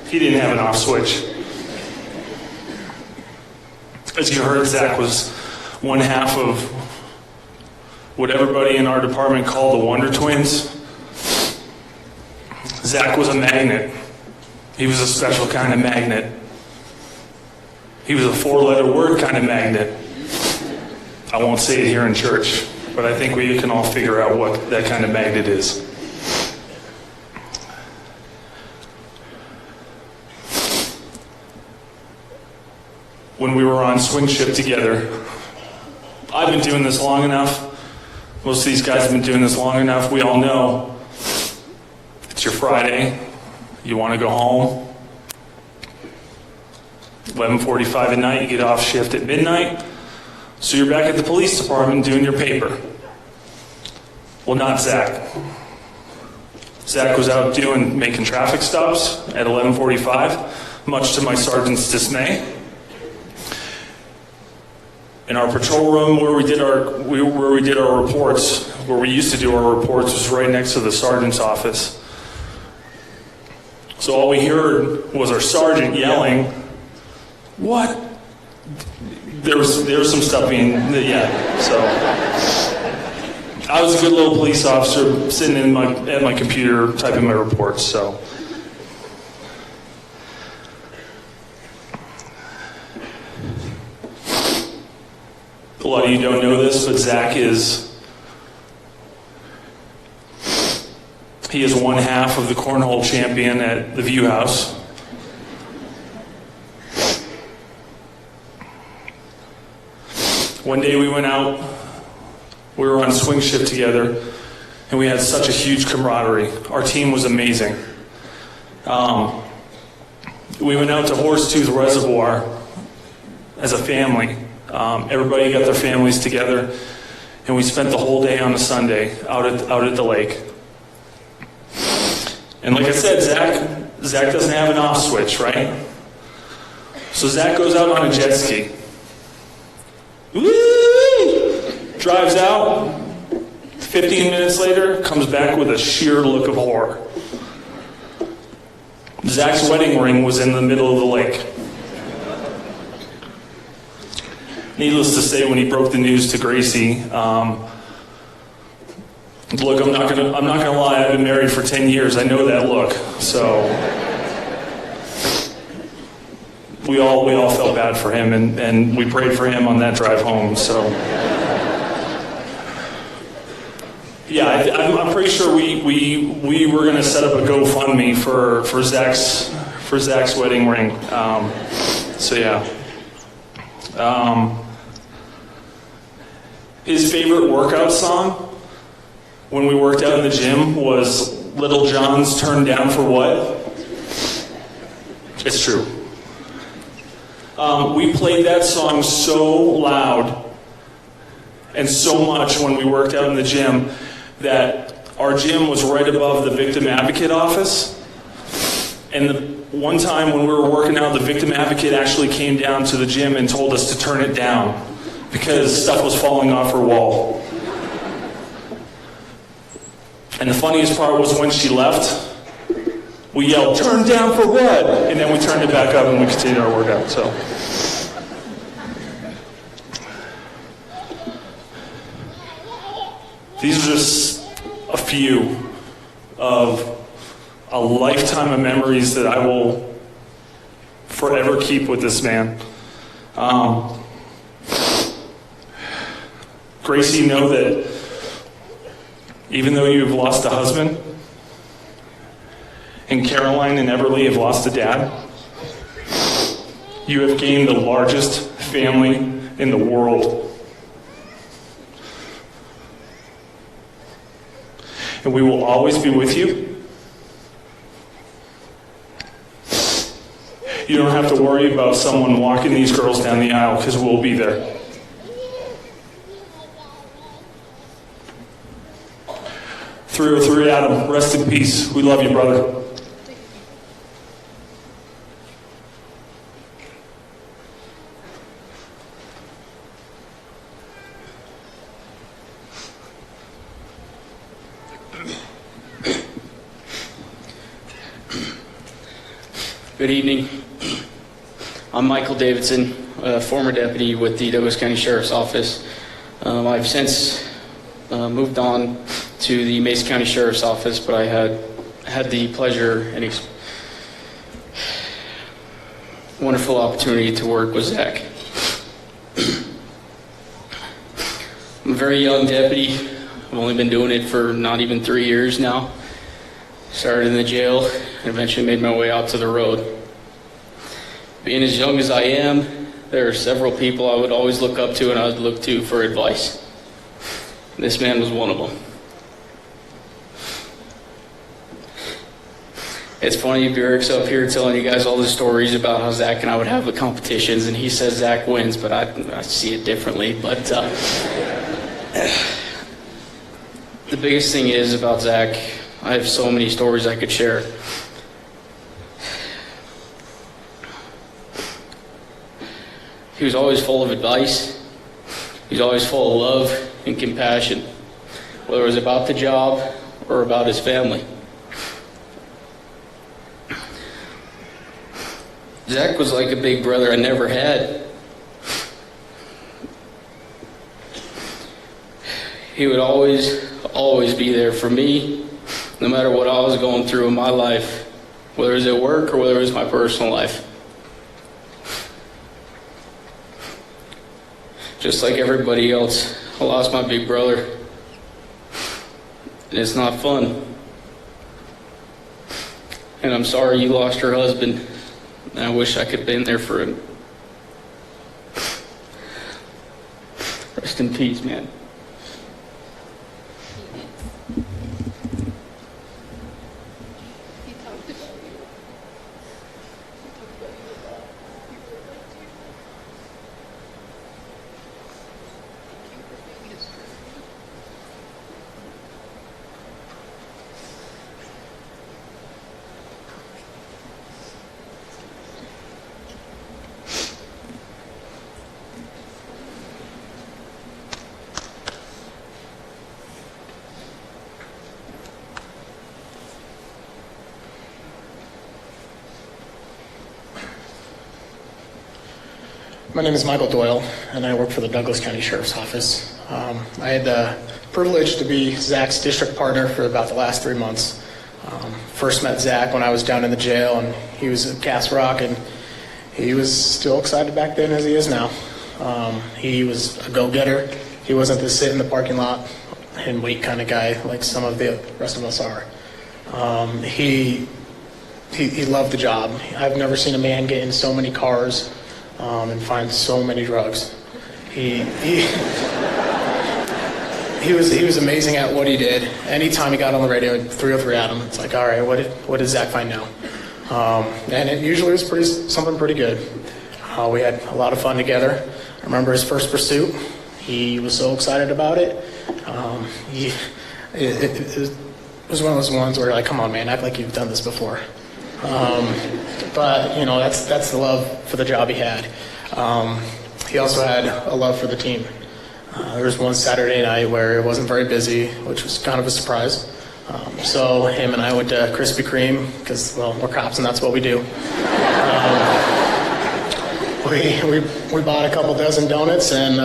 He didn't have an off switch. As you heard, Zach was one half of what everybody in our department called the Wonder Twins. Zach was a magnet. He was a special kind of magnet. He was a four-letter word kind of magnet. I won't say it here in church, but I think we can all figure out what that kind of magnet is. When we were on swing shift together, I've been doing this long enough. Most of these guys have been doing this long enough. We all know it's your Friday. You want to go home. 11:45 at night, you get off shift at midnight. So you're back at the police department doing your paper. Well, not Zach. Zach was out making traffic stops at 11:45, much to my sergeant's dismay. In our patrol room where we did our reports, where we used to do our reports, was right next to the sergeant's office. So all we heard was our sergeant yelling, "What?" There was some stuff being, so I was a good little police officer sitting at my computer typing my reports, so. A lot of you don't know this, but Zach is one half of the cornhole champion at the View House. One day we went out, we were on swing shift together, and we had such a huge camaraderie. Our team was amazing. We went out to Horsetooth Reservoir as a family. Everybody got their families together, and we spent the whole day on a Sunday out at the lake. And like I said, Zach doesn't have an off switch, right? So Zach goes out on a jet ski. Woo! Drives out. 15 minutes later, comes back with a sheer look of horror. Zach's wedding ring was in the middle of the lake. Needless to say, when he broke the news to Gracie, look, I'm not gonna lie, I've been married for 10 years. I know that look. So we all felt bad for him, and we prayed for him on that drive home. So Yeah, I'm pretty sure we were going to set up a GoFundMe for Zach's wedding ring. So yeah. His favorite workout song when we worked out in the gym was Little John's "Turned Down for What?" It's true. We played that song so loud and so much when we worked out in the gym that our gym was right above the victim advocate office. And the one time when we were working out, the victim advocate actually came down to the gym and told us to turn it down because stuff was falling off her wall. And the funniest part was when she left, we yelled, "Turn down for what?" And then we turned it back up and we continued our workout. So, these are just a few of a lifetime of memories that I will forever keep with this man. Gracie, know that even though you've lost a husband, and Caroline and Everly have lost a dad, you have gained the largest family in the world. And we will always be with you. You don't have to worry about someone walking these girls down the aisle because we'll be there. 303 Adam, rest in peace. We love you, brother. Good evening. I'm Michael Davidson, a former deputy with the Douglas County Sheriff's Office. I've since moved on to the Mason County Sheriff's Office, but I had the pleasure and wonderful opportunity to work with Zach. I'm a very young deputy. I've only been doing it for not even 3 years now. Started in the jail and eventually made my way out to the road. Being as young as I am, there are several people I would always look up to and I would look to for advice. This man was one of them. It's funny, Eric's up here telling you guys all the stories about how Zach and I would have the competitions, and he says Zach wins, but I see it differently. But the biggest thing is about Zach, I have so many stories I could share. He was always full of advice. He was always full of love and compassion, whether it was about the job or about his family. Zach was like a big brother I never had. He would always be there for me, no matter what I was going through in my life, whether it was at work or whether it was my personal life. Just like everybody else, I lost my big brother, and it's not fun. And I'm sorry you lost your husband, and I wish I could have been there for him. Rest in peace, man. My name is Michael Doyle, and I work for the Douglas County Sheriff's Office. I had the privilege to be Zach's district partner for about the last 3 months. First met Zach when I was down in the jail, and he was at Castle Rock, and he was still excited back then as he is now. He was a go-getter. He wasn't to sit in the parking lot and weight kind of guy like some of the rest of us are. He loved the job. I've never seen a man get in so many cars and find so many drugs. He was amazing at what he did. Anytime he got on the radio, 303 at him. It's like, all right, what did Zach find now? And it usually was something pretty good. We had a lot of fun together. I remember his first pursuit. He was so excited about it. It was one of those ones where you're like, come on, man, act like you've done this before. But you know, that's the love for the job he had. He also had a love for the team. There was one Saturday night where it wasn't very busy, which was kind of a surprise. So him and I went to Krispy Kreme because, well, we're cops and that's what we do. We bought a couple dozen donuts, and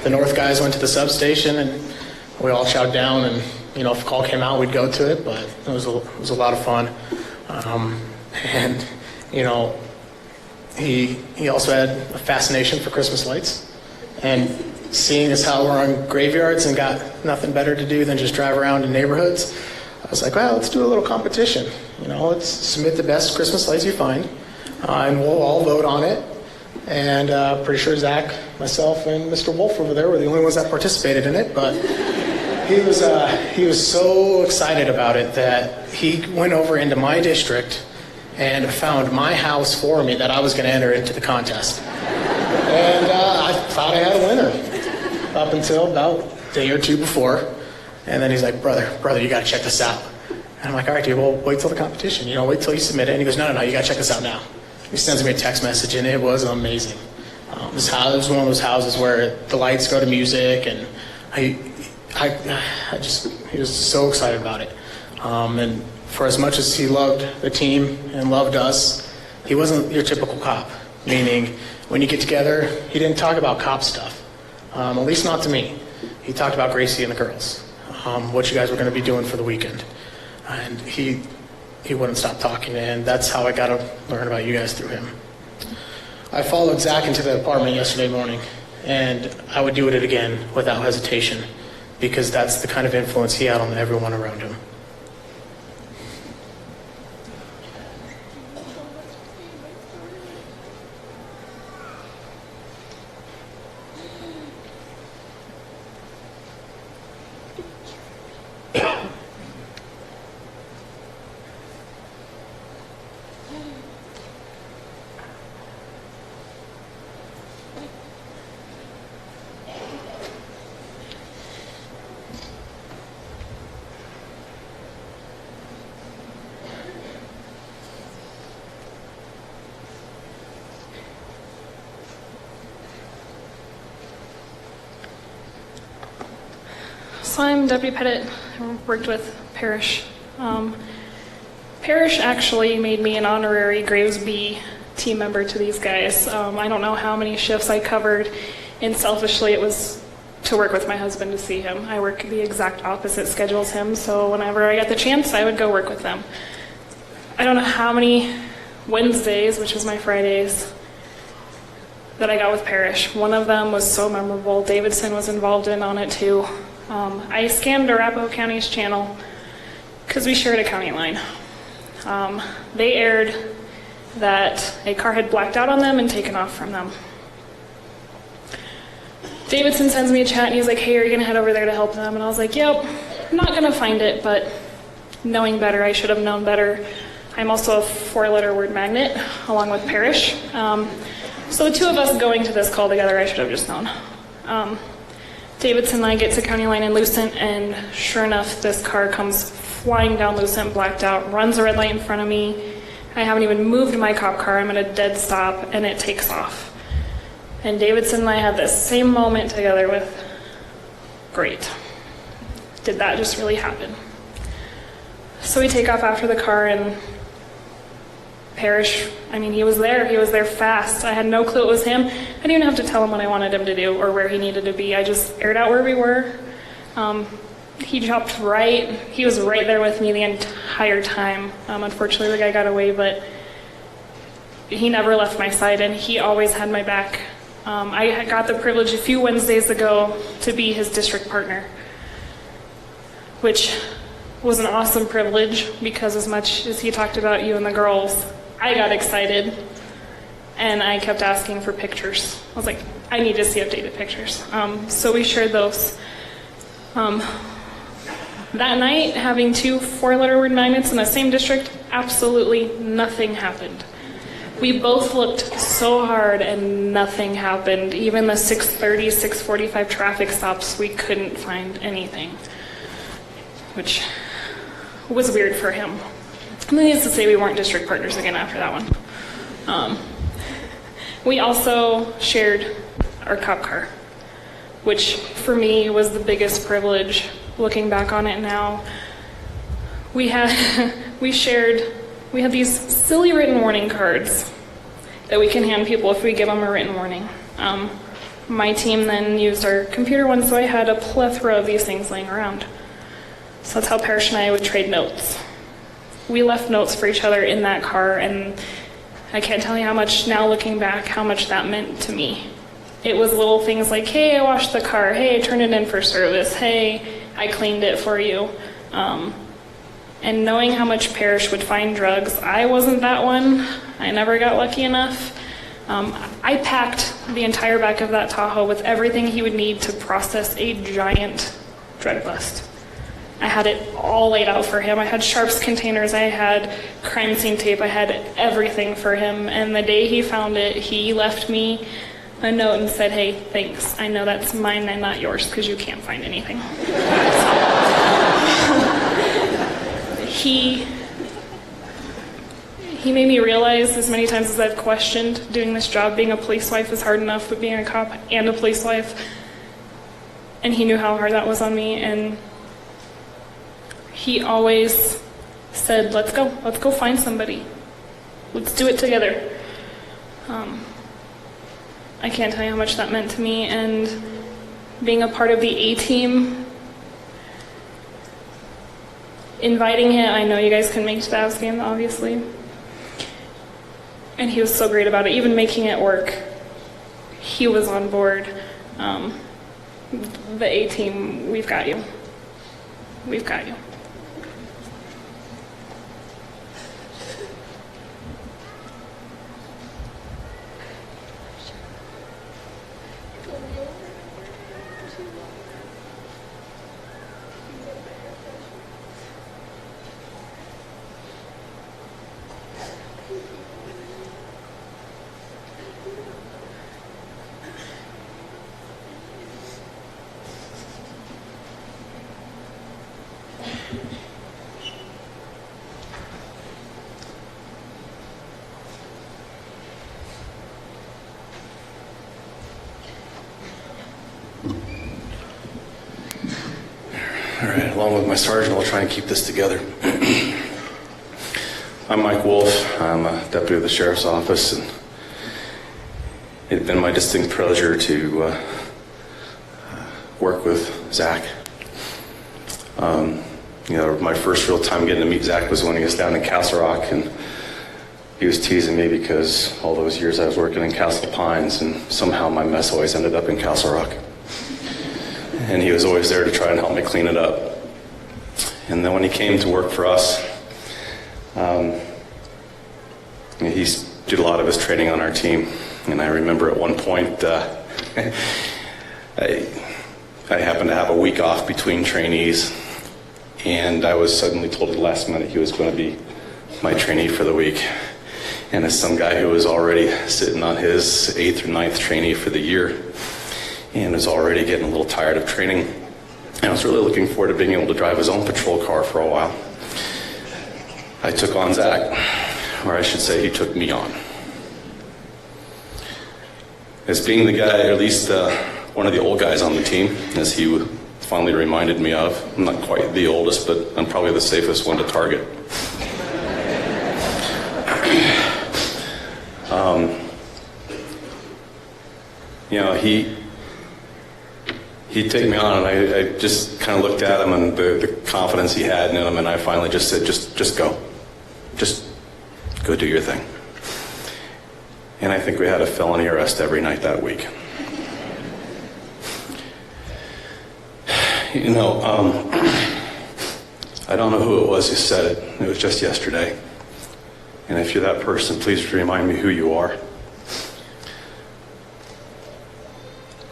the North guys went to the substation, and we all shouted down. And you know, if a call came out, we'd go to it. But it was a lot of fun. And you know, he also had a fascination for Christmas lights, and seeing as how we're on graveyards and got nothing better to do than just drive around in neighborhoods, I was like, well, let's do a little competition. You know, let's submit the best Christmas lights you find, and we'll all vote on it. And pretty sure Zach, myself, and Mr. Wolf over there were the only ones that participated in it. But he was so excited about it that he went over into my district and found my house for me that I was going to enter into the contest. And I thought I had a winner up until about a day or two before. And then he's like, brother, you got to check this out. And I'm like, all right, dude, well, wait till the competition. You know, wait till you submit it. And he goes, no, you got to check this out now. He sends me a text message, and it was amazing. It was one of those houses where the lights go to music, and he was so excited about it. And for as much as he loved the team and loved us, he wasn't your typical cop. Meaning, when you get together, he didn't talk about cop stuff. At least not to me. He talked about Gracie and the girls, what you guys were going to be doing for the weekend. And he wouldn't stop talking, and that's how I got to learn about you guys through him. I followed Zach into the apartment yesterday morning, and I would do it again without hesitation, because that's the kind of influence he had on everyone around him. So I'm Deputy Pettit. I worked with Parrish. Parrish actually made me an honorary Graves B team member to these guys. I don't know how many shifts I covered, and selfishly it was to work with my husband to see him. I work the exact opposite schedule as him, so whenever I got the chance, I would go work with them. I don't know how many Wednesdays, which was my Fridays, that I got with Parrish. One of them was so memorable. Davidson was involved on it too. I scanned Arapahoe County's channel because we shared a county line. They aired that a car had blacked out on them and taken off from them. Davidson sends me a chat and he's like, hey, are you going to head over there to help them? And I was like, yep, I'm not going to find it, but knowing better, I should have known better. I'm also a 4-letter word magnet along with Parrish. So the two of us going to this call together, I should have just known. Davidson and I get to County Line in Lucent, and sure enough, this car comes flying down Lucent, blacked out, runs a red light in front of me. I haven't even moved my cop car. I'm at a dead stop, and it takes off. And Davidson and I had this same moment together with, great. Did that just really happen? So we take off after the car, and Parrish, I mean, he was there fast. I had no clue it was him. I didn't even have to tell him what I wanted him to do or where he needed to be. I just aired out where we were. He dropped right. He was right there with me the entire time. Unfortunately, the guy got away, but he never left my side, and he always had my back. I got the privilege a few Wednesdays ago to be his district partner. which was an awesome privilege because as much as he talked about you and the girls, I got excited and I kept asking for pictures. I was like, I need to see updated pictures. So we shared those. That night, having 2 4-letter word magnets in the same district, absolutely nothing happened. We both looked so hard and nothing happened. Even the 6:30, 6:45 traffic stops, we couldn't find anything, which was weird for him. Needless to say, we weren't district partners again after that one. We also shared our cop car, which for me was the biggest privilege. Looking back on it now, we had these silly written warning cards that we can hand people if we give them a written warning. My team then used our computer one, so I had a plethora of these things laying around. So that's how Parrish and I would trade notes. We left notes for each other in that car, and I can't tell you how much, now looking back, how much that meant to me. It was little things like, hey, I washed the car, hey, I turned it in for service, hey, I cleaned it for you. And knowing how much Parrish would find drugs, I wasn't that one. I never got lucky enough. I packed the entire back of that Tahoe with everything he would need to process a giant drug bust. I had it all laid out for him. I had sharps containers, I had crime scene tape, I had everything for him. And the day he found it, he left me a note and said, hey, thanks. I know that's mine and not yours because you can't find anything. He made me realize as many times as I've questioned doing this job, being a police wife is hard enough, but being a cop and a police wife, and he knew how hard that was on me, and he always said, let's go find somebody. Let's do it together. I can't tell you how much that meant to me, and being a part of the A-team, inviting him, I know you guys couldn't make it to the Avs game, obviously, and he was so great about it, even making it work. He was on board. The A-team, we've got you. We've got you. All right, along with my sergeant, I'll try and keep this together. I'm Mike Wolf. I'm a deputy of the sheriff's office, and it's been my distinct pleasure to work with Zach. My first real time getting to meet Zach was when he was down in Castle Rock, and he was teasing me because all those years I was working in Castle Pines, and somehow my mess always ended up in Castle Rock. And he was always there to try and help me clean it up. And then when he came to work for us, he did a lot of his training on our team. And I remember at one point, I happened to have a week off between trainees, and I was suddenly told at the last minute he was going to be my trainee for the week. And as some guy who was already sitting on his 8th or 9th trainee for the year, and was already getting a little tired of training, and I was really looking forward to being able to drive his own patrol car for a while, I took on Zach, or I should say he took me on. As being the guy, or at least one of the old guys on the team, as he finally reminded me of, I'm not quite the oldest, but I'm probably the safest one to target. He'd take me on, and I just kind of looked at him and the confidence he had in him, and I finally just said, just go. Just go do your thing. And I think we had a felony arrest every night that week. I don't know who it was who said it. It was just yesterday. And if you're that person, please remind me who you are.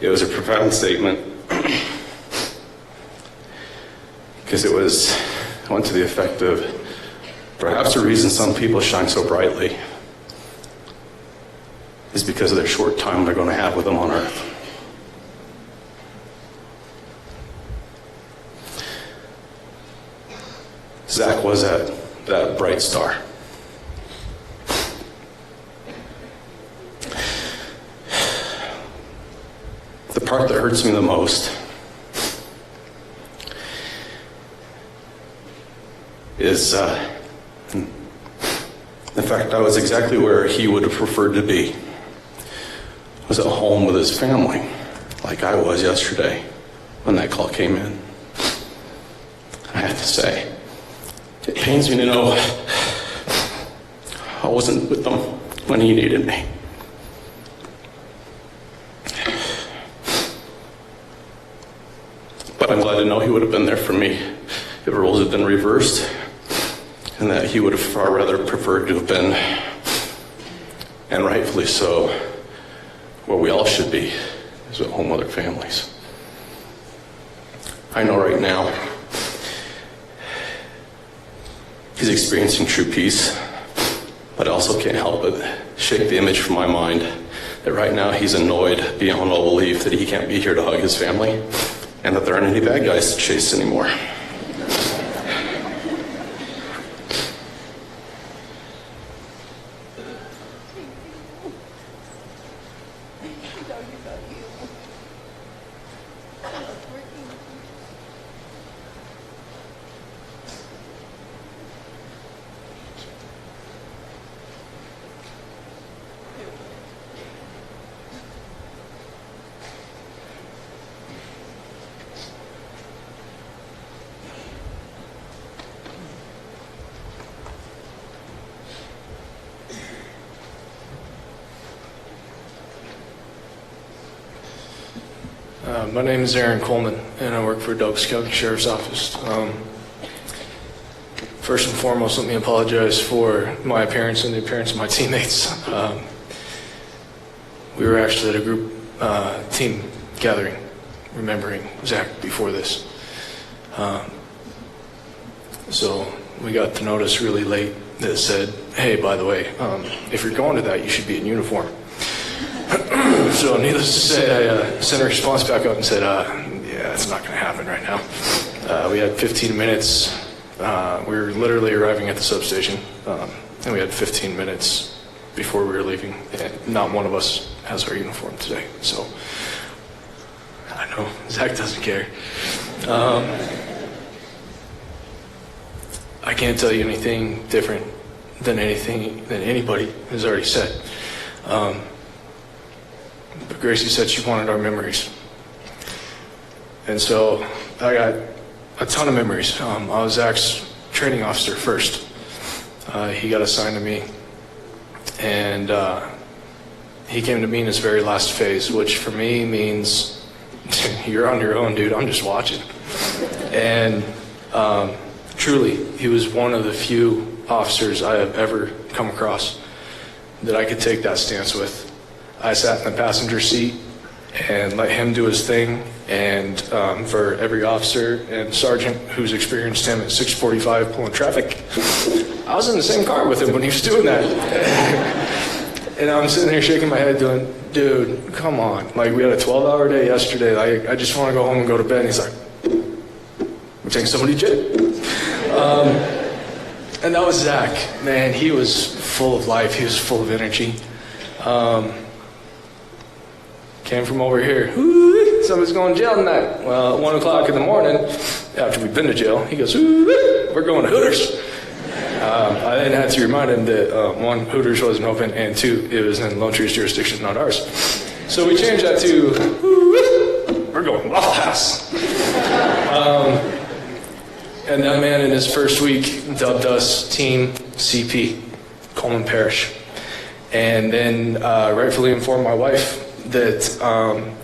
It was a profound statement because it went to the effect of, perhaps the reason some people shine so brightly is because of their short time they're going to have with them on earth. Zach was that bright star. The part that hurts me the most is the fact I was exactly where he would have preferred to be. I was at home with his family, like I was yesterday when that call came in. I have to say, it pains me to know I wasn't with them when he needed me. But I'm glad to know he would have been there for me if roles had been reversed, and that he would have far rather preferred to have been, and rightfully so, where we all should be, is at home with our families. I know right now he's experiencing true peace, but I also can't help but shake the image from my mind that right now he's annoyed beyond all belief that he can't be here to hug his family, and that there aren't any bad guys to chase anymore. My name is Aaron Coleman, and I work for Douglas County Sheriff's Office. First and foremost, let me apologize for my appearance and the appearance of my teammates. We were actually at a group team gathering, remembering Zach before this. So we got the notice really late that said, hey, by the way, if you're going to that, you should be in uniform. So needless to say, I sent a response back up and said, yeah, it's not going to happen right now. We had 15 minutes. We were literally arriving at the substation, and we had 15 minutes before we were leaving, and not one of us has our uniform today. So I know Zach doesn't care. I can't tell you anything different than anybody has already said. But Gracie said she wanted our memories. And so I got a ton of memories. I was Zach's training officer first. He got assigned to me. And he came to me in his very last phase, which for me means you're on your own, dude. I'm just watching. And truly, he was one of the few officers I have ever come across that I could take that stance with. I sat in the passenger seat and let him do his thing. And for every officer and sergeant who's experienced him at 6:45 pulling traffic, I was in the same car with him when he was doing that. And I'm sitting here shaking my head doing, dude, come on. Like, we had a 12-hour day yesterday. Like, I just want to go home and go to bed. And he's like, we're taking somebody to jail. And that was Zach. Man, he was full of life. He was full of energy. Came from over here. Somebody's going to jail tonight. Well, at 1 o'clock in the morning, after we've been to jail, he goes, we're going to Hooters. I then had to remind him that one, Hooters wasn't open, and two, it was in Lone Tree's jurisdiction, not ours. So we changed that to, we're going Waffle House. And that man in his first week dubbed us Team CP, Coleman Parish. And then rightfully informed my wife that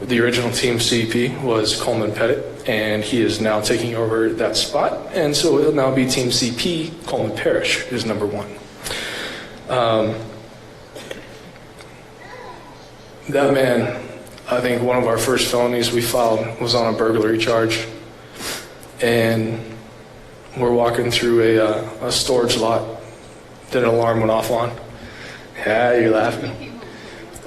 the original Team CP was Coleman Pettit and he is now taking over that spot, and so it'll now be Team CP. Coleman Parrish is number 1. That man, I think one of our first felonies we filed was on a burglary charge, and we're walking through a storage lot that an alarm went off on. Yeah, you're laughing.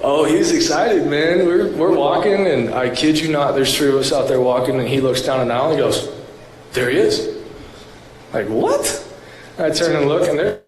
Oh, he's excited, man. We're walking, and I kid you not, there's 3 of us out there walking, and he looks down an aisle and goes, there he is. Like, what? I turn and look, and there.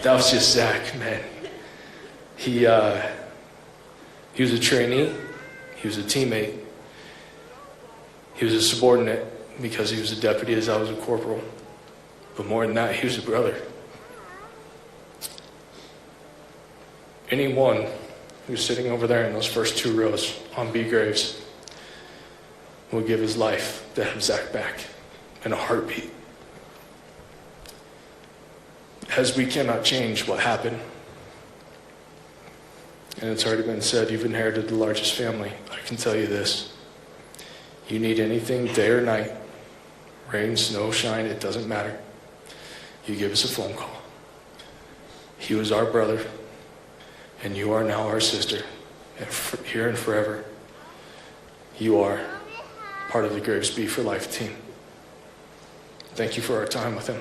That was just Zach, man. He was a trainee. He was a teammate. He was a subordinate because he was a deputy as I was a corporal. But more than that, he was a brother. Anyone who's sitting over there in those first 2 rows on B graves will give his life to have Zach back in a heartbeat. As we cannot change what happened, and it's already been said, you've inherited the largest family. I can tell you this. You need anything, day or night, rain, snow, shine, it doesn't matter. You give us a phone call. He was our brother, and you are now our sister, and here and forever. You are part of the Graves Be for Life team. Thank you for our time with him.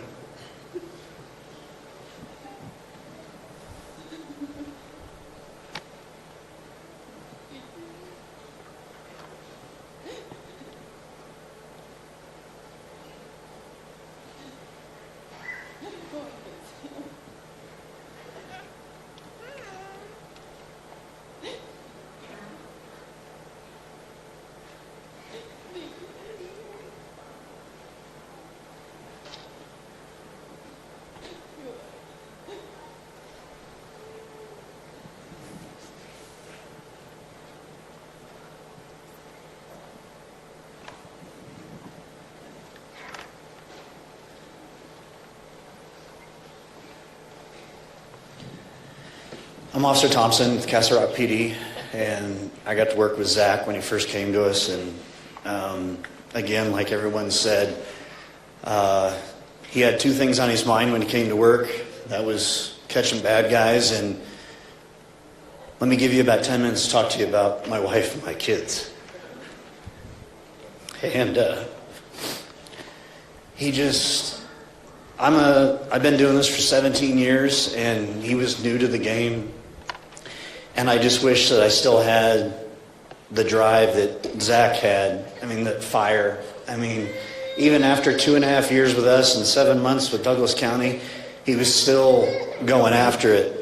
I'm Officer Thompson with Castle Rock PD, and I got to work with Zach when he first came to us. And again, like everyone said, he had two things on his mind when he came to work. That was catching bad guys. And let me give you about 10 minutes to talk to you about my wife and my kids. And I've been doing this for 17 years, and he was new to the game. And I just wish that I still had the drive that Zach had. I mean, that fire. I mean, even after 2.5 years with us and 7 months with Douglas County, he was still going after it.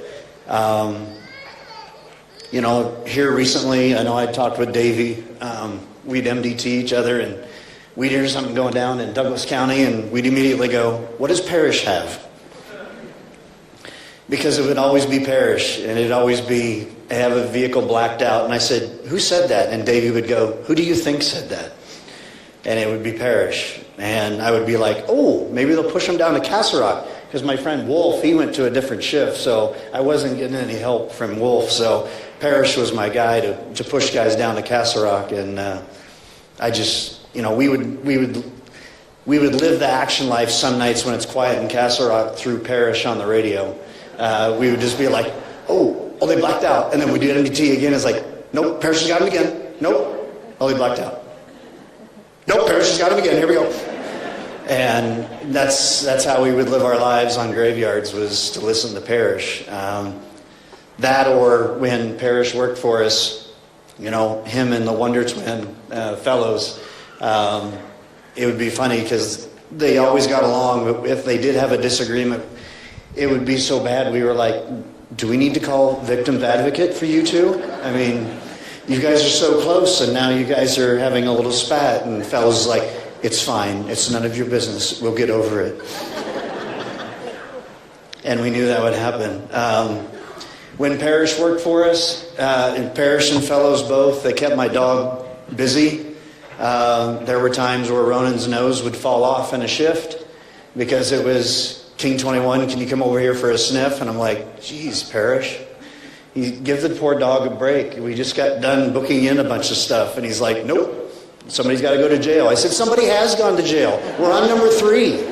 Here recently, I know I talked with Davey. We'd MDT each other, and we'd hear something going down in Douglas County, and we'd immediately go, what does Parrish have? Because it would always be Parrish, and it'd always be, have a vehicle blacked out. And I said, who said that? And Davey would go, who do you think said that? And it would be Parrish. And I would be like, oh, maybe they'll push him down to Castle Rock. Because my friend Wolf, he went to a different shift, so I wasn't getting any help from Wolf. So Parrish was my guy to push guys down to Castle Rock. And I just, we would live the action life some nights when it's quiet in Castle Rock through Parrish on the radio. We would just be like, oh, they blacked out. And then we'd do MDT again. It's like, nope, Parrish has got him again. Nope, they blacked out. Nope, Parrish has got him again. Here we go. And that's how we would live our lives on graveyards, was to listen to Parrish. That, or when Parrish worked for us, him and the Wonder Twin fellows, it would be funny because they always got along, but if they did have a disagreement, it would be so bad we were like, do we need to call victim's advocate for you two? I mean, you guys are so close, and now you guys are having a little spat, and fellows is like, it's fine, it's none of your business, we'll get over it. And we knew that would happen. When Parrish worked for us, and Parrish and fellows both, they kept my dog busy. There were times where Ronan's nose would fall off in a shift because it was King 21, can you come over here for a sniff? And I'm like, geez, Parrish, you give the poor dog a break. We just got done booking in a bunch of stuff. And he's like, nope, somebody's got to go to jail. I said, somebody has gone to jail. We're on number 3.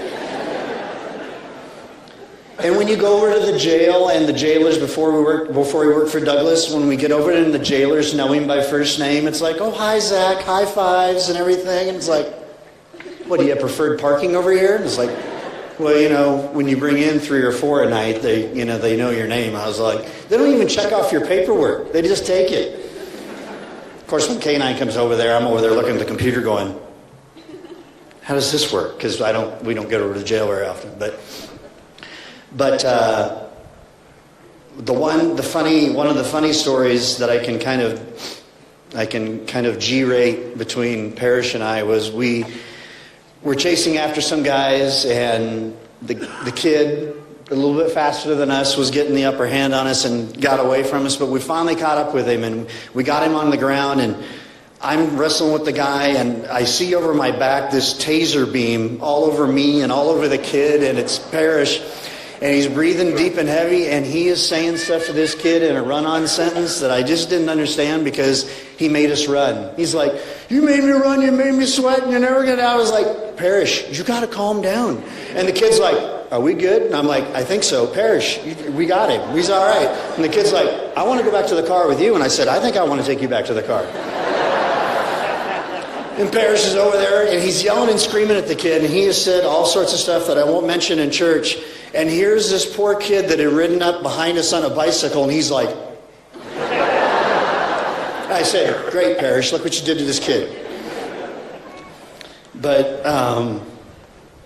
And when you go over to the jail, and the jailers, before we worked for Douglas, when we get over to the jailers know him by first name, it's like, oh, hi, Zach, high fives and everything. And it's like, what, do you have preferred parking over here? And it's like, well, when you bring in 3 or 4 a night, they know your name. I was like, they don't even check off your paperwork. They just take it. Of course, when K9 comes over there, I'm over there looking at the computer going, how does this work? Because we don't get over to jail very often. But one of the funny stories that I can kind of G-rate between Parrish and I was we were chasing after some guys, and the kid, a little bit faster than us, was getting the upper hand on us and got away from us. But we finally caught up with him, and we got him on the ground, and I'm wrestling with the guy, and I see over my back this taser beam all over me and all over the kid, and it's Parrish. And he's breathing deep and heavy, and he is saying stuff to this kid in a run-on sentence that I just didn't understand because he made us run. He's like, you made me run, you made me sweat, and you're never going to... I was like, Parrish, you got to calm down. And the kid's like, are we good? And I'm like, I think so. Parrish, we got him. He's all right. And the kid's like, I want to go back to the car with you. And I said, I think I want to take you back to the car. And Parrish is over there, and he's yelling and screaming at the kid, and he has said all sorts of stuff that I won't mention in church. And here's this poor kid that had ridden up behind us on a bicycle, and he's like... I said, great, Parrish, look what you did to this kid. But,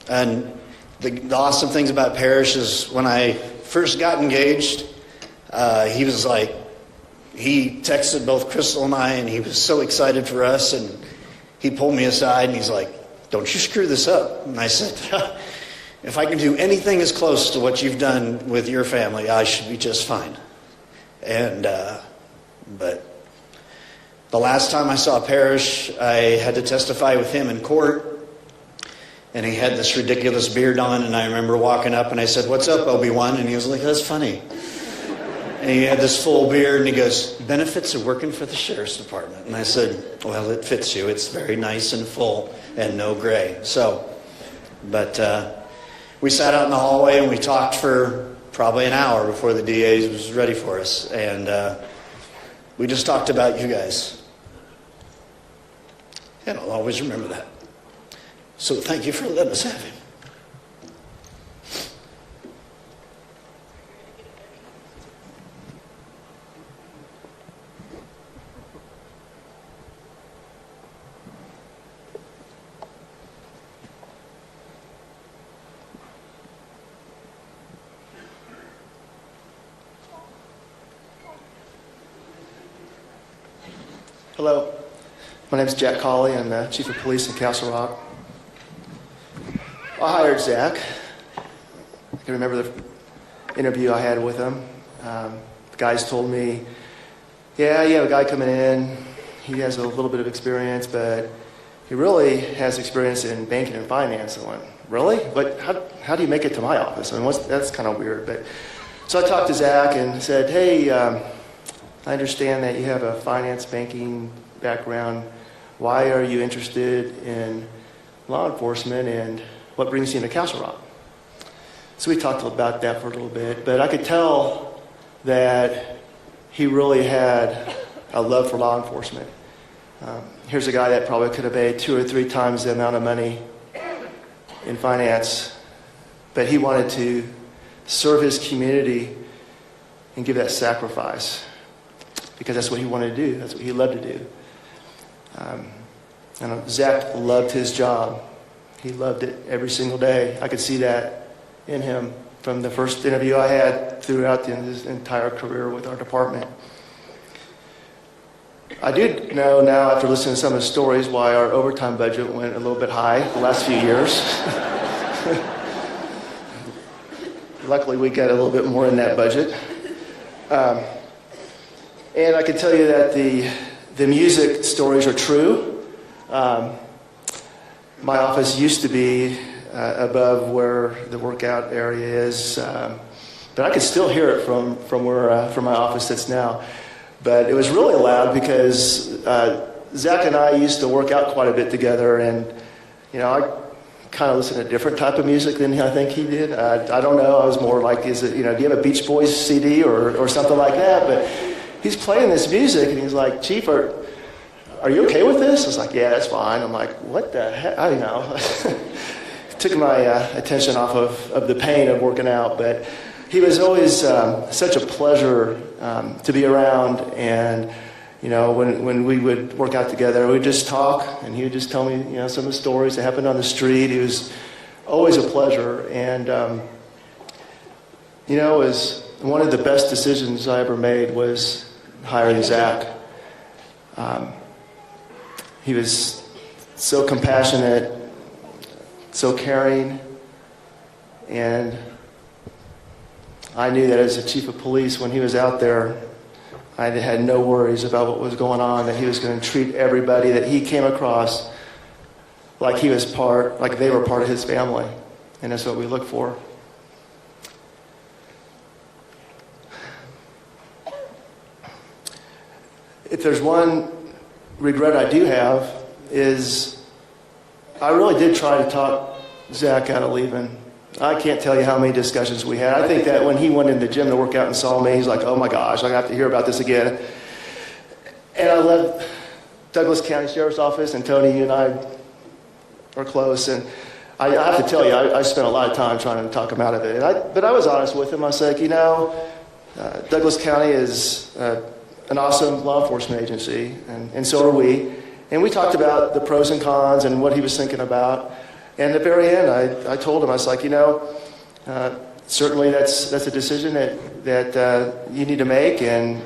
and the awesome things about Parrish is when I first got engaged, he was like, he texted both Crystal and I, and he was so excited for us, and he pulled me aside, and he's like, don't you screw this up. And I said, if I can do anything as close to what you've done with your family, I should be just fine. And, but the last time I saw Parrish, I had to testify with him in court. And he had this ridiculous beard on, and I remember walking up and I said, what's up, Obi-Wan? And he was like, that's funny. And he had this full beard, and he goes, benefits of working for the sheriff's department. And I said, well, it fits you. It's very nice and full and no gray. So, but we sat out in the hallway and we talked for probably an hour before the DA was ready for us. And we just talked about you guys. And I'll always remember that. So thank you for letting us have him. Hello, my name is Jack Colley. I'm the Chief of Police in Castle Rock. I hired Zach. I can remember the interview I had with him. The guys told me, yeah, you have a guy coming in. He has a little bit of experience, but he really has experience in banking and finance. I went, really? But how do you make it to my office? I mean, that's kind of weird. But so I talked to Zach and said, hey, I understand that you have a finance banking background. Why are you interested in law enforcement, and what brings you into Castle Rock? So we talked about that for a little bit, but I could tell that he really had a love for law enforcement. Here's a guy that probably could have made 2 or 3 times the amount of money in finance, but he wanted to serve his community and give that sacrifice, because that's what he wanted to do. That's what he loved to do. And Zach loved his job. He loved it every single day. I could see that in him from the first interview I had throughout his entire career with our department. I do know now, after listening to some of the stories, why our overtime budget went a little bit high the last few years. Luckily, we got a little bit more in that budget. And I can tell you that the music stories are true. My office used to be above where the workout area is, but I could still hear it from my office sits now. But it was really loud because Zach and I used to work out quite a bit together, and I kind of listen to a different type of music than I think he did. I don't know. I was more like, do you have a Beach Boys CD or something like that? But he's playing this music, and he's like, Chief, are you okay with this? I was like, yeah, that's fine. I'm like, what the heck? I don't know. Took my attention off of the pain of working out, but he was always such a pleasure to be around. And when we would work out together, we'd just talk, and he would just tell me some of the stories that happened on the street. He was always a pleasure, and it was one of the best decisions I ever made was hiring Zach. He was so compassionate, so caring, and I knew that as a chief of police, when he was out there, I had no worries about what was going on, that he was going to treat everybody that he came across like they were part of his family, and that's what we look for. If there's one regret I do have, is I really did try to talk Zach out of leaving. I can't tell you how many discussions we had. I think that when he went in the gym to work out and saw me, he's like, oh my gosh, I have to hear about this again. And I left Douglas County Sheriff's Office, and Tony, you and I are close, and I have to tell you, I spent a lot of time trying to talk him out of it. But I was honest with him. I was like, Douglas County is an awesome law enforcement agency, and so are we. And we talked about the pros and cons and what he was thinking about. And at the very end, I told him, I was like, certainly that's a decision that you need to make, and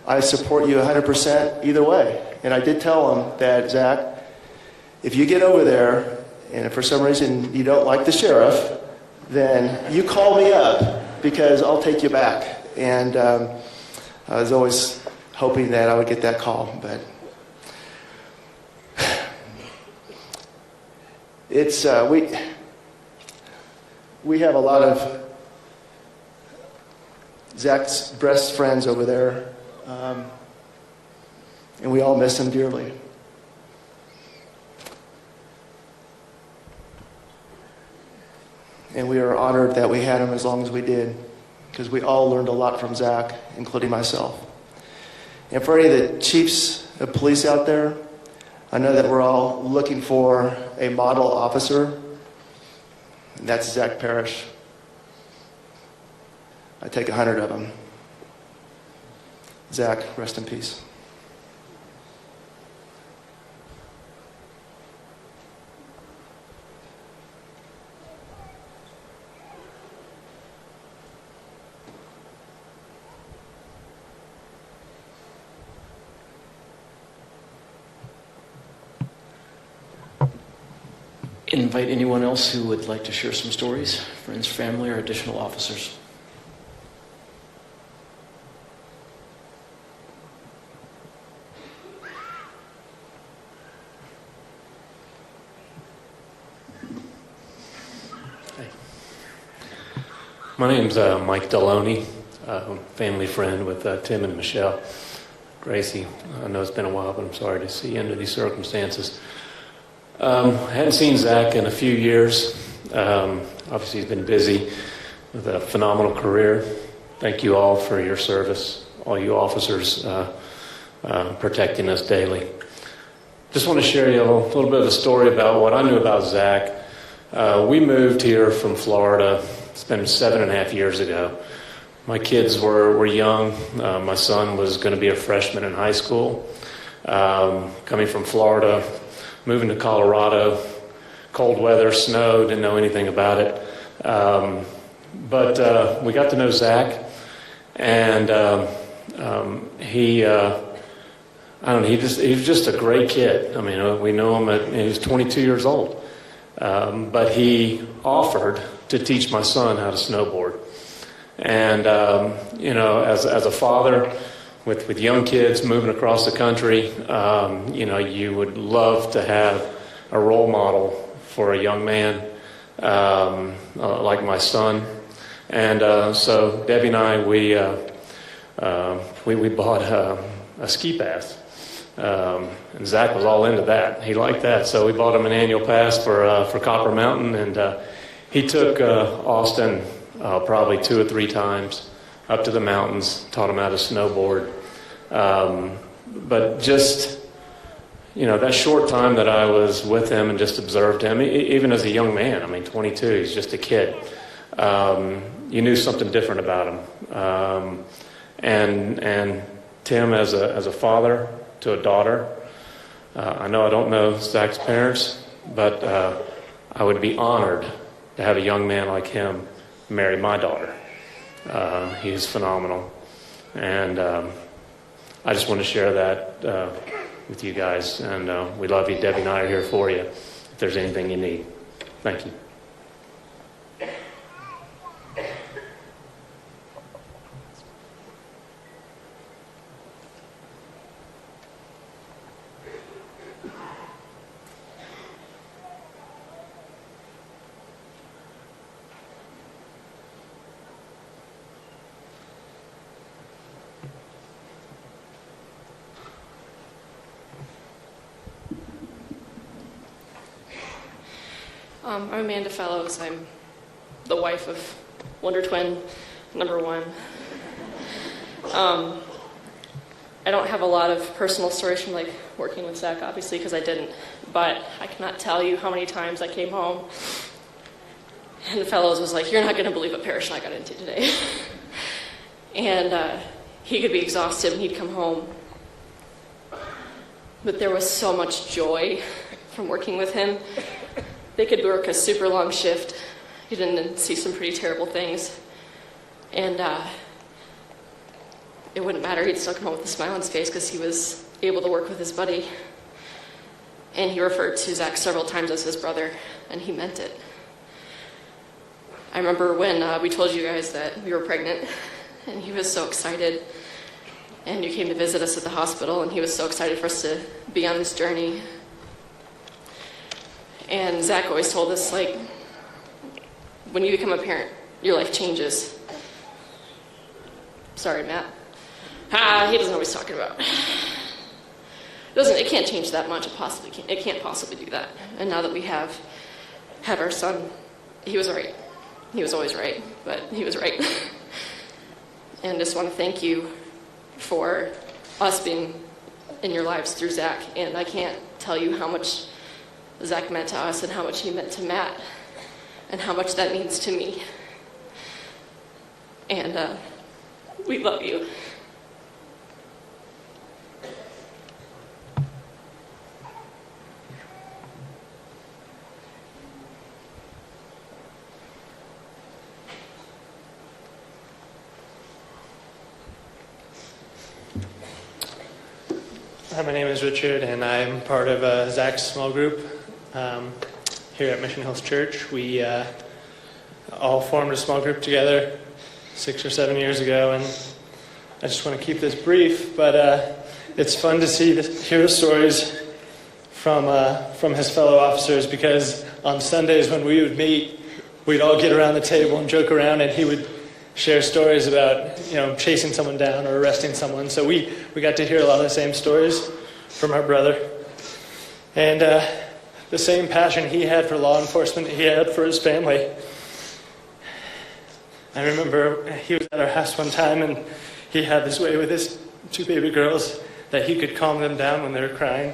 I support you 100% either way. And I did tell him that, Zach, if you get over there and if for some reason you don't like the sheriff, then you call me up because I'll take you back. And I was always hoping that I would get that call, but it's we have a lot of Zach's best friends over there, and we all miss him dearly. And we are honored that we had him as long as we did, because we all learned a lot from Zach, including myself. And for any of the chiefs of police out there, I know that we're all looking for a model officer, and that's Zach Parrish. I take 100 of them. Zach, rest in peace. Invite anyone else who would like to share some stories, friends, family, or additional officers. My name's Mike Deloney, family friend with Tim and Michelle. Gracie, I know it's been a while, but I'm sorry to see you under these circumstances. I hadn't seen Zach in a few years. Obviously, he's been busy with a phenomenal career. Thank you all for your service, all you officers protecting us daily. Just want to share you a little bit of a story about what I knew about Zach. We moved here from Florida. It's been 7.5 years ago. My kids were young. My son was going to be a freshman in high school. Coming from Florida, moving to Colorado, cold weather, snow, didn't know anything about it. But we got to know Zach, and he was just a great kid. I mean, we knew him he was 22 years old. But he offered to teach my son how to snowboard. And, as a father with young kids moving across the country, you would love to have a role model for a young man like my son. And so Debbie and I, we bought a ski pass. And Zach was all into that. He liked that. So we bought him an annual pass for Copper Mountain, and he took Austin probably 2 or 3 times up to the mountains, taught him how to snowboard. But just, that short time that I was with him and just observed him, even as a young man, 22, he's just a kid, you knew something different about him. And Tim, as a father to a daughter, I know I don't know Zach's parents, but I would be honored to have a young man like him marry my daughter. He is phenomenal. And I just want to share that with you guys. And we love you. Debbie and I are here for you if there's anything you need. Thank you. I'm Amanda Fellows. I'm the wife of Wonder Twin number 1. I don't have a lot of personal stories from working with Zach, obviously, because I didn't. But I cannot tell you how many times I came home and Fellows was like, "You're not going to believe what Parrish and I got into today." And he could be exhausted and he'd come home. But there was so much joy from working with him. They could work a super long shift. You didn't see some pretty terrible things. And it wouldn't matter. He'd still come home with a smile on his face because he was able to work with his buddy. And he referred to Zach several times as his brother, and he meant it. I remember when we told you guys that we were pregnant, and he was so excited. And you came to visit us at the hospital, and he was so excited for us to be on this journey. And Zach always told us, when you become a parent, your life changes. Sorry, Matt. He doesn't know what he's talking about. It can't change that much. It can't possibly do that. And now that we have our son, he was right. He was always right, but he was right. And just want to thank you for us being in your lives through Zach. And I can't tell you how much Zach meant to us and how much he meant to Matt and how much that means to me. And we love you. Hi, my name is Richard, and I'm part of Zach's small group here at Mission Hills Church. We all formed a small group together 6 or 7 years ago, and I just want to keep this brief, but it's fun to hear the stories from his fellow officers, because on Sundays when we would meet, we'd all get around the table and joke around, and he would share stories about, chasing someone down or arresting someone. So we got to hear a lot of the same stories from our brother. And the same passion he had for law enforcement, he had for his family. I remember he was at our house one time, and he had this way with his 2 baby girls that he could calm them down when they were crying.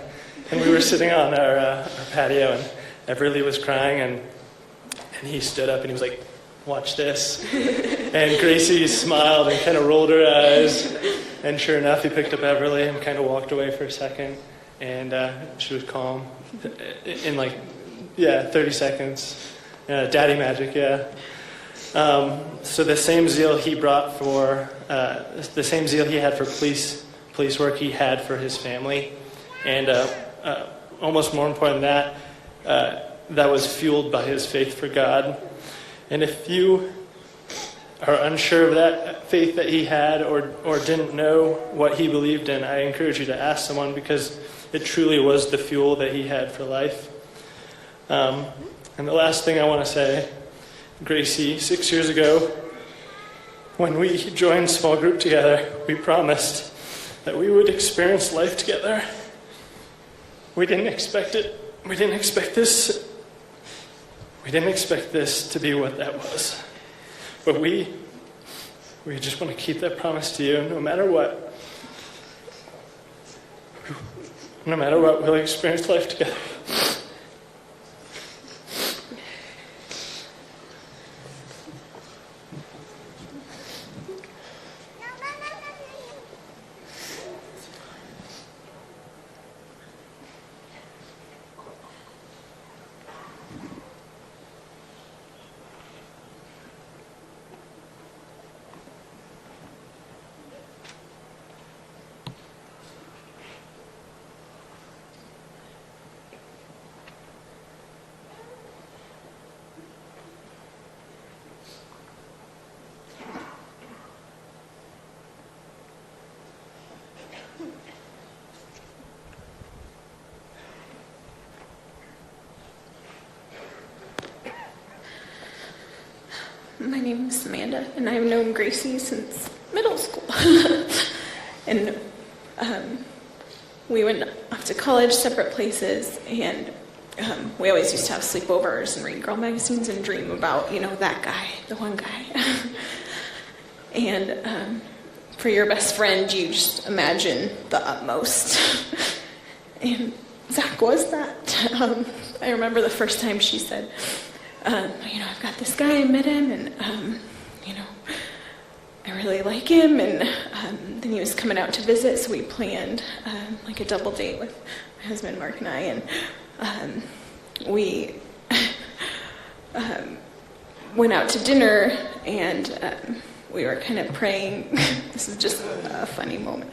And we were sitting on our patio, and Everly was crying, and he stood up and he was like, "Watch this." And Gracie smiled and kind of rolled her eyes. And sure enough, he picked up Everly and kind of walked away for a second. And she was calm in 30 seconds. Daddy magic, yeah. So the same zeal he brought for, the same zeal he had for police work, he had for his family. And almost more important than that, that was fueled by his faith for God. And if you are unsure of that faith that he had or didn't know what he believed in, I encourage you to ask someone, because it truly was the fuel that he had for life. And the last thing I want to say, Gracie, 6 years ago, when we joined small group together, we promised that we would experience life together. We didn't expect it. We didn't expect this. We didn't expect this to be what that was. But we just want to keep that promise to you. No matter what, we'll experience life together. My name is Amanda, and I've known Gracie since middle school. And we went off to college, separate places, and we always used to have sleepovers and read girl magazines and dream about, that guy, the one guy. And for your best friend, you just imagine the utmost. And Zach was that. I remember the first time she said, I've got this guy, I met him, and, I really like him, and then he was coming out to visit, so we planned, a double date with my husband, Mark, and I, and we went out to dinner, and we were kind of praying. This is just a funny moment.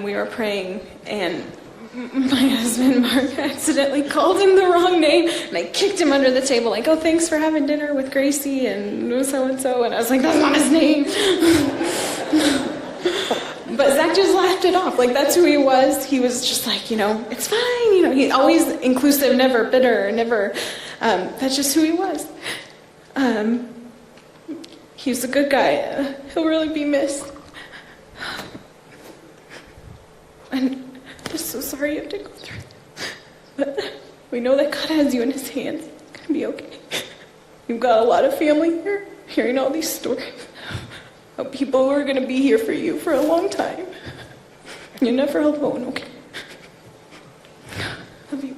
We were praying, and my husband, Mark, accidentally called him the wrong name, and I kicked him under the table, like, "Oh, thanks for having dinner with Gracie and so-and-so," and I was like, "That's not his name." But Zach just laughed it off, like, that's who he was. He was just like, it's fine, he always inclusive, never bitter, never, that's just who he was. He was a good guy. He'll really be missed. And I'm just so sorry you have to go through that. But we know that God has you in his hands. It's going to be okay. You've got a lot of family here, hearing all these stories of people who are going to be here for you for a long time. You're never alone, okay? Love you.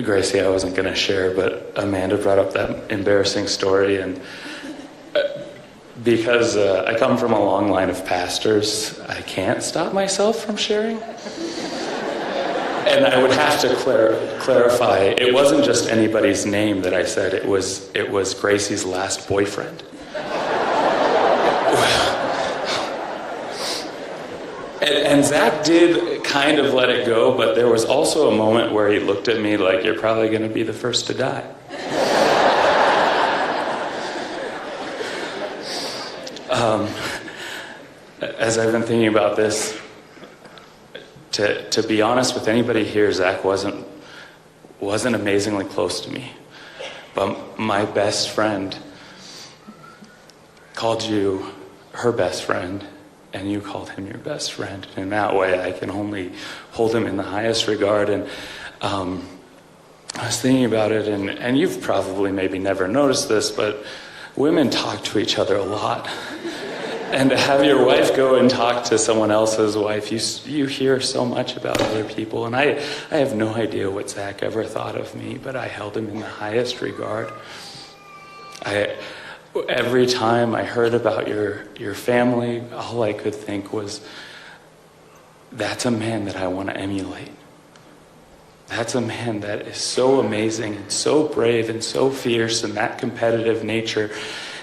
Gracie, I wasn't going to share, but Amanda brought up that embarrassing story, and because I come from a long line of pastors, I can't stop myself from sharing. And I would have to clarify, it wasn't just anybody's name that I said, it was Gracie's last boyfriend. And Zach did kind of let it go, but there was also a moment where he looked at me like, you're probably going to be the first to die. As I've been thinking about this, to be honest with anybody here, Zach wasn't amazingly close to me. But my best friend called you her best friend, and you called him your best friend. In that way, I can only hold him in the highest regard. And I was thinking about it, and you've probably maybe never noticed this, but women talk to each other a lot. And to have your wife go and talk to someone else's wife, you hear so much about other people. And I have no idea what Zach ever thought of me, but I held him in the highest regard. Every time I heard about your family, all I could think was, that's a man that I want to emulate. That's a man that is so amazing and so brave and so fierce, and that competitive nature.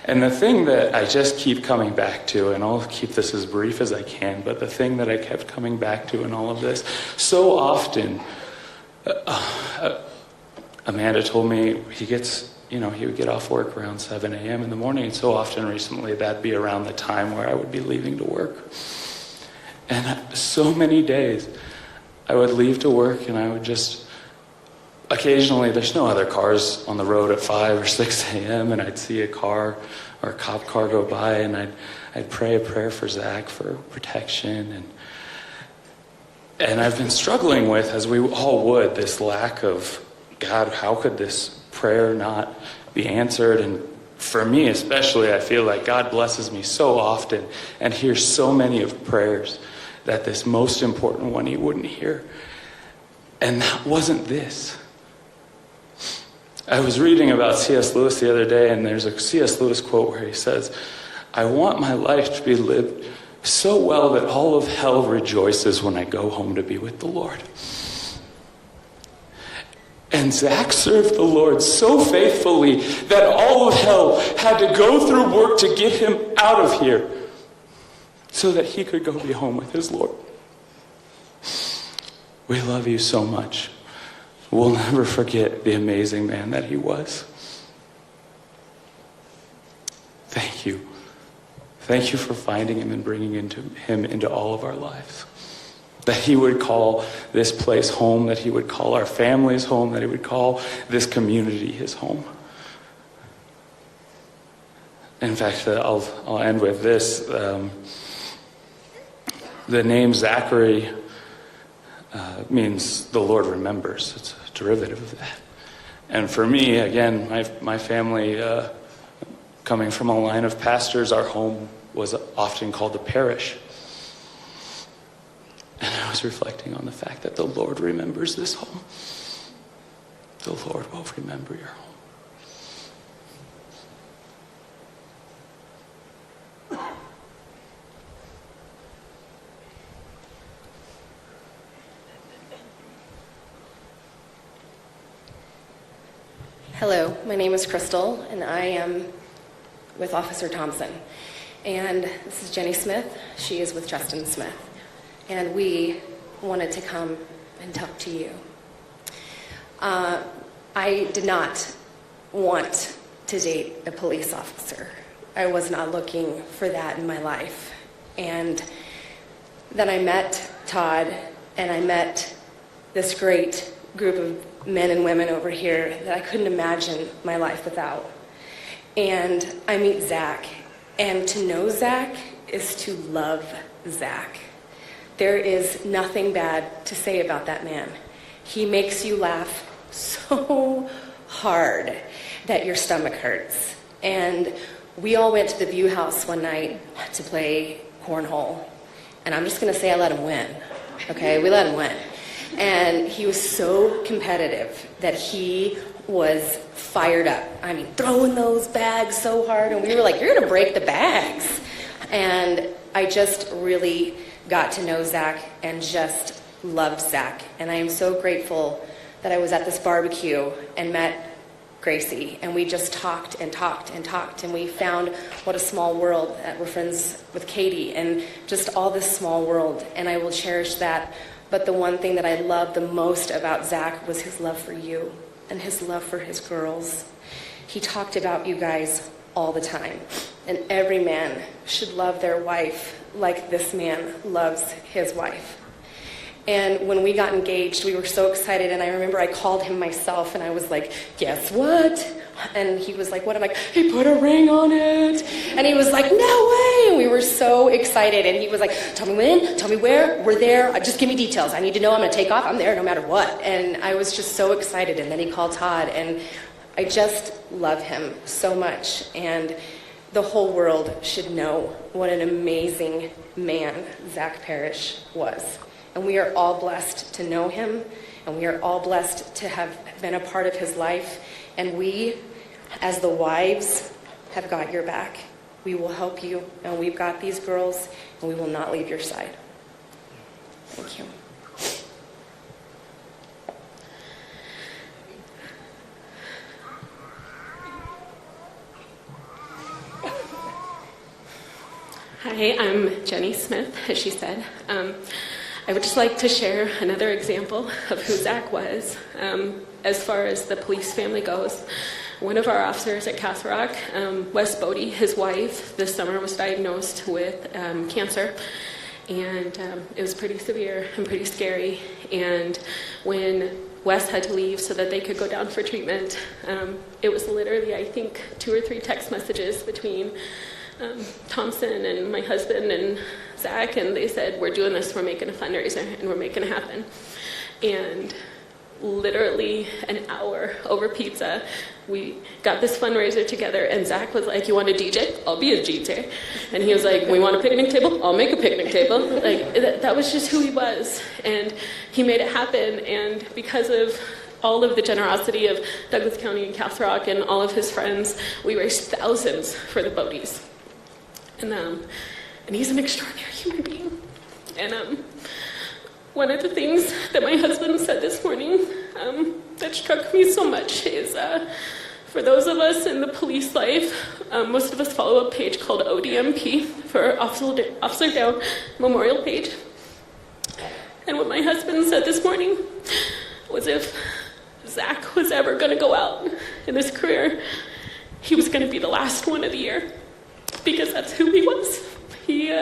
And the thing that I just keep coming back to, and I'll keep this as brief as I can, but the thing that I kept coming back to in all of this, so often, Amanda told me he would get off work around 7 a.m. in the morning, and so often recently that'd be around the time where I would be leaving to work. And so many days, I would leave to work and I would just, occasionally there's no other cars on the road at 5 or 6 a.m. and I'd see a car or a cop car go by, and I'd pray a prayer for Zach for protection. And I've been struggling with, as we all would, this lack of, God, how could this prayer not be answered? And for me especially, I feel like God blesses me so often and hears so many of prayers that this most important one he wouldn't hear. And that wasn't this. I was reading about C.S. Lewis the other day, and there's a C.S. Lewis quote where he says, I want my life to be lived so well that all of hell rejoices when I go home to be with the Lord. And Zach served the Lord so faithfully that all of hell had to go through work to get him out of here so that he could go be home with his Lord. We love you so much. We'll never forget the amazing man that he was. Thank you. Thank you for finding him and bringing him into all of our lives. That he would call this place home, that he would call our families home, that he would call this community his home. In fact, I'll end with this. The name Zachary means the Lord remembers. It's a derivative of that. And for me, again, my family, coming from a line of pastors, our home was often called the parish. And I was reflecting on the fact that the Lord remembers this home. The Lord will remember your home. Hello, my name is Crystal, and I am with Officer Thompson. And this is Jenny Smith. She is with Justin Smith. And we wanted to come and talk to you. I did not want to date a police officer. I was not looking for that in my life. And then I met Todd, and I met this great group of men and women over here that I couldn't imagine my life without. And I meet Zach, and to know Zach is to love Zach. There is nothing bad to say about that man. He makes you laugh so hard that your stomach hurts. And we all went to the View House one night to play cornhole. And I'm just going to say I let him win. Okay, we let him win. And he was so competitive that he was fired up. I mean, throwing those bags so hard. And we were like, you're going to break the bags. And I just really got to know Zach and just loved Zach. And I am so grateful that I was at this barbecue and met Gracie, and we just talked and talked and talked, and we found what a small world that we're friends with Katie, and just all this small world, and I will cherish that. But the one thing that I loved the most about Zach was his love for you and his love for his girls. He talked about you guys all the time, and every man should love their wife like this man loves his wife. And when we got engaged, we were so excited, and I remember I called him myself, and I was like, guess what? And he was like, what? I'm like, he put a ring on it. And he was like, no way. And we were so excited, and he was like, tell me when, tell me where, we're there, just give me details. I need to know I'm going to take off. I'm there no matter what. And I was just so excited, and then he called Todd, and I just love him so much. And the whole world should know what an amazing man Zach Parrish was. And we are all blessed to know him, and we are all blessed to have been a part of his life. And we, as the wives, have got your back. We will help you, and we've got these girls, and we will not leave your side. Thank you. Hi, I'm Jenny Smith, as she said. I would just like to share another example of who Zach was. As far as the police family goes, one of our officers at Castle Rock, Wes Bodie, his wife, this summer was diagnosed with cancer. And it was pretty severe and pretty scary. And when Wes had to leave so that they could go down for treatment, it was literally, I think, 2 or 3 text messages between Thompson and my husband and Zach, and they said, we're doing this, we're making a fundraiser, and we're making it happen. And literally an hour over pizza, we got this fundraiser together, and Zach was like, you want a DJ? I'll be a DJ. And he was like, we want a picnic table? I'll make a picnic table. Like, that was just who he was. And he made it happen, and because of all of the generosity of Douglas County and Castle Rock and all of his friends, we raised thousands for the Bodies. And he's an extraordinary human being. And one of the things that my husband said this morning that struck me so much is for those of us in the police life, most of us follow a page called ODMP for Officer Down Memorial Page. And what my husband said this morning was if Zach was ever going to go out in his career, he was going to be the last one of the year. Because that's who he was. He,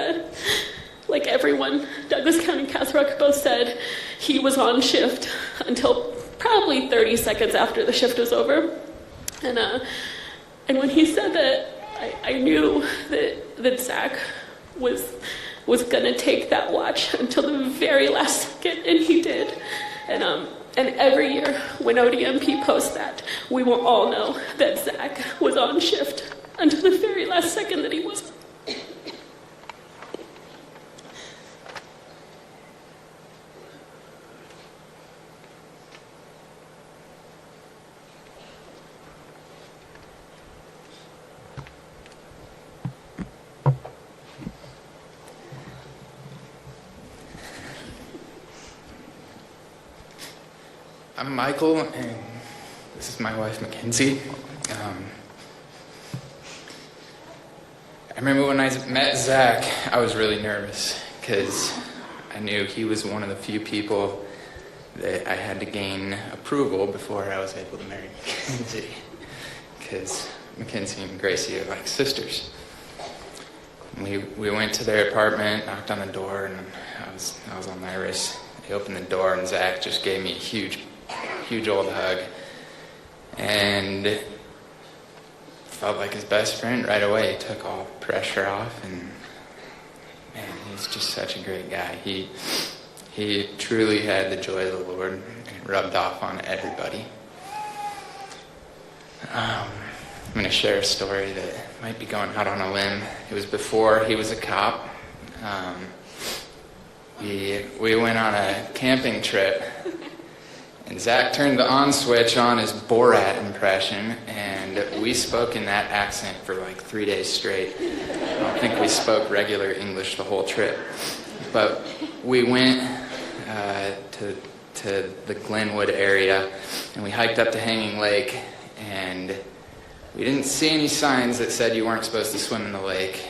like everyone, Douglas County and Castle Rock both said, he was on shift until probably 30 seconds after the shift was over. And when he said that, I knew that Zach was going to take that watch until the very last second, and he did. And every year when ODMP posts that, we will all know that Zach was on shift until the very last second that he was. I'm Michael, and this is my wife, Mackenzie. I remember when I met Zach, I was really nervous because I knew he was one of the few people that I had to gain approval before I was able to marry Mackenzie, because Mackenzie and Gracie are like sisters. We went to their apartment, knocked on the door, and I was all nervous. They opened the door, and Zach just gave me a huge huge old hug, and felt like his best friend right away. He took all pressure off, and man, he's just such a great guy. He truly had the joy of the Lord, and it rubbed off on everybody. I'm going to share a story that might be going out on a limb. It was before he was a cop. We went on a camping trip, and Zach turned the on switch on his Borat impression, and we spoke in that accent for like 3 days straight. I don't think we spoke regular English the whole trip. But we went to the Glenwood area, and we hiked up to Hanging Lake, and we didn't see any signs that said you weren't supposed to swim in the lake.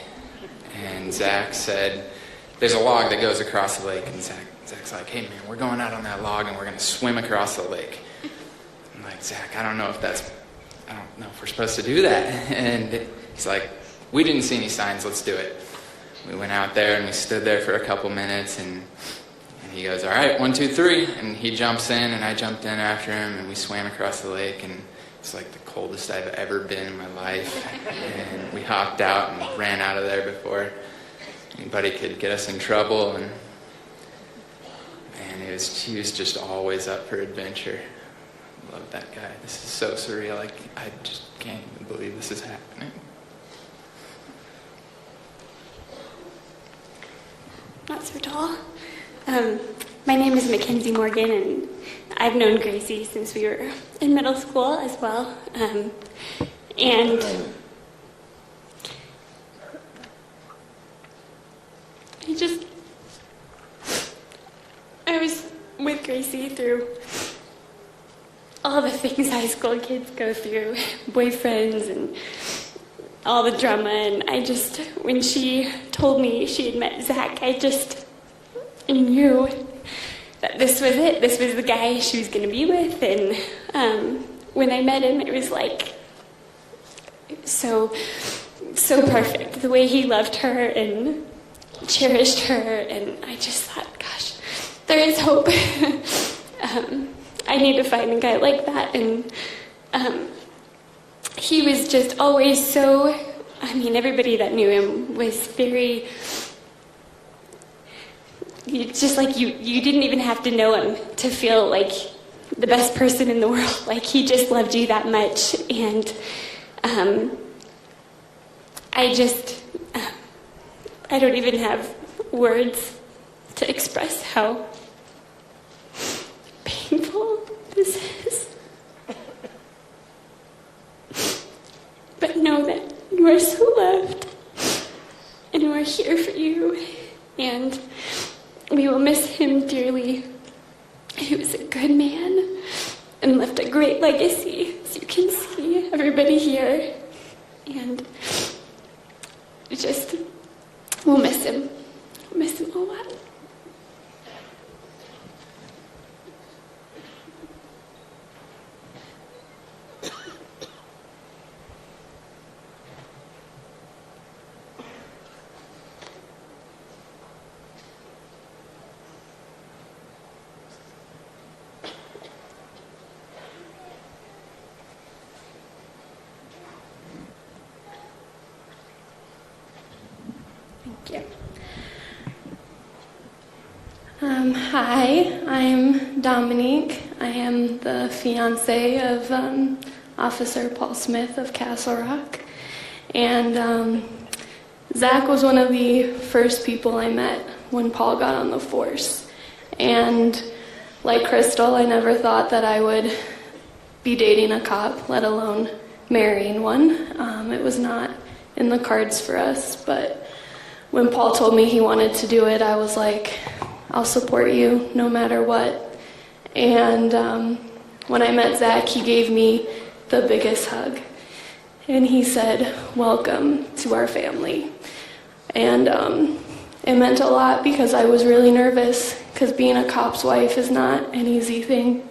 And Zach said, there's a log that goes across the lake, and Zach's like, hey man, we're going out on that log and we're going to swim across the lake. I'm like, Zach, I don't know if we're supposed to do that. And he's like, we didn't see any signs, let's do it. We went out there and we stood there for a couple minutes, and he goes, all right, 1, 2, 3. And he jumps in and I jumped in after him, and we swam across the lake, and it's like the coldest I've ever been in my life. And we hopped out and ran out of there before anybody could get us in trouble, and man, he was just always up for adventure. I love that guy. This is so surreal. Like, I just can't even believe this is happening. Not so tall. My name is Mackenzie Morgan, and I've known Gracie since we were in middle school as well. And I was with Gracie through all the things high school kids go through, boyfriends and all the drama, and when she told me she had met Zach, I just knew that this was it. This was the guy she was going to be with, and when I met him, it was like so perfect. The way he loved her and cherished her, and I just thought, gosh, there is hope. I need to find a guy like that, and he was just always so, everybody that knew him was very, just like you didn't even have to know him to feel like the best person in the world. Like, he just loved you that much, and I don't even have words to express how painful this is. But know that you are so loved, and we're here for you, and we will miss him dearly. He was a good man and left a great legacy, as you can see, everybody here, and we'll miss him. Miss him a lot. Thank you. Hi, I'm Dominique. I am the fiance of Officer Paul Smith of Castle Rock. And Zach was one of the first people I met when Paul got on the force. And like Crystal, I never thought that I would be dating a cop, let alone marrying one. It was not in the cards for us, but when Paul told me he wanted to do it, I was like, I'll support you no matter what. And when I met Zach, he gave me the biggest hug. And he said, welcome to our family. And it meant a lot because I was really nervous, because being a cop's wife is not an easy thing.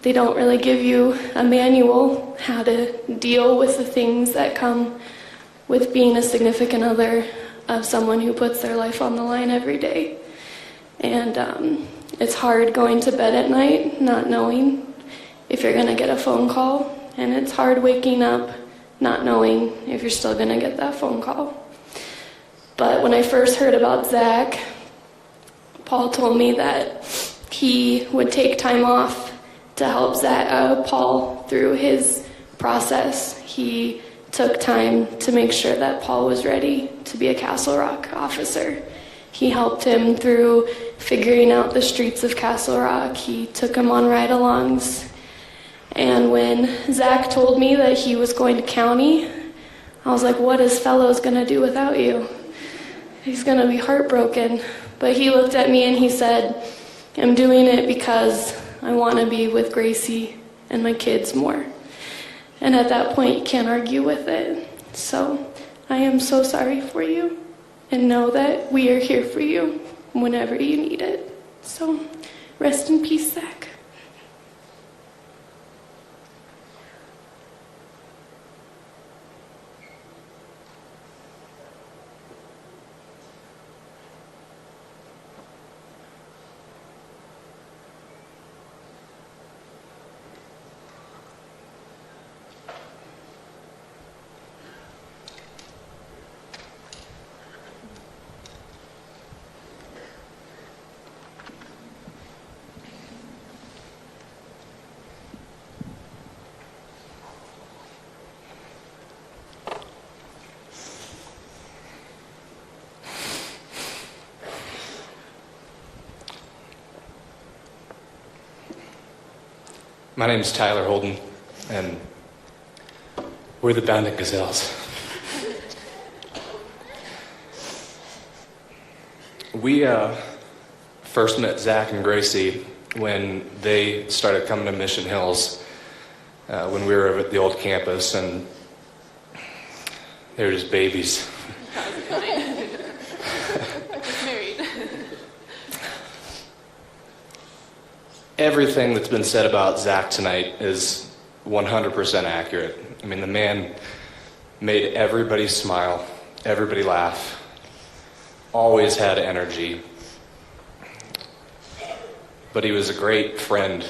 They don't really give you a manual how to deal with the things that come with being a significant other of someone who puts their life on the line every day. And it's hard going to bed at night not knowing if you're going to get a phone call, and it's hard waking up not knowing if you're still going to get that phone call. But when I first heard about Zach, Paul told me that he would take time off to help Paul through his process. He took time to make sure that Paul was ready to be a Castle Rock officer. He helped him through figuring out the streets of Castle Rock. He took him on ride-alongs. And when Zach told me that he was going to county, I was like, what is Fellows going to do without you? He's going to be heartbroken. But he looked at me and he said, I'm doing it because I want to be with Gracie and my kids more. And at that point, you can't argue with it. So I am so sorry for you, and know that we are here for you whenever you need it. So rest in peace, Zach. My name is Tyler Holden, and we're the Bandit Gazelles. We first met Zach and Gracie when they started coming to Mission Hills when we were over at the old campus, and they were just babies. Everything that's been said about Zach tonight is 100% accurate. I mean, the man made everybody smile, everybody laugh, always had energy. But he was a great friend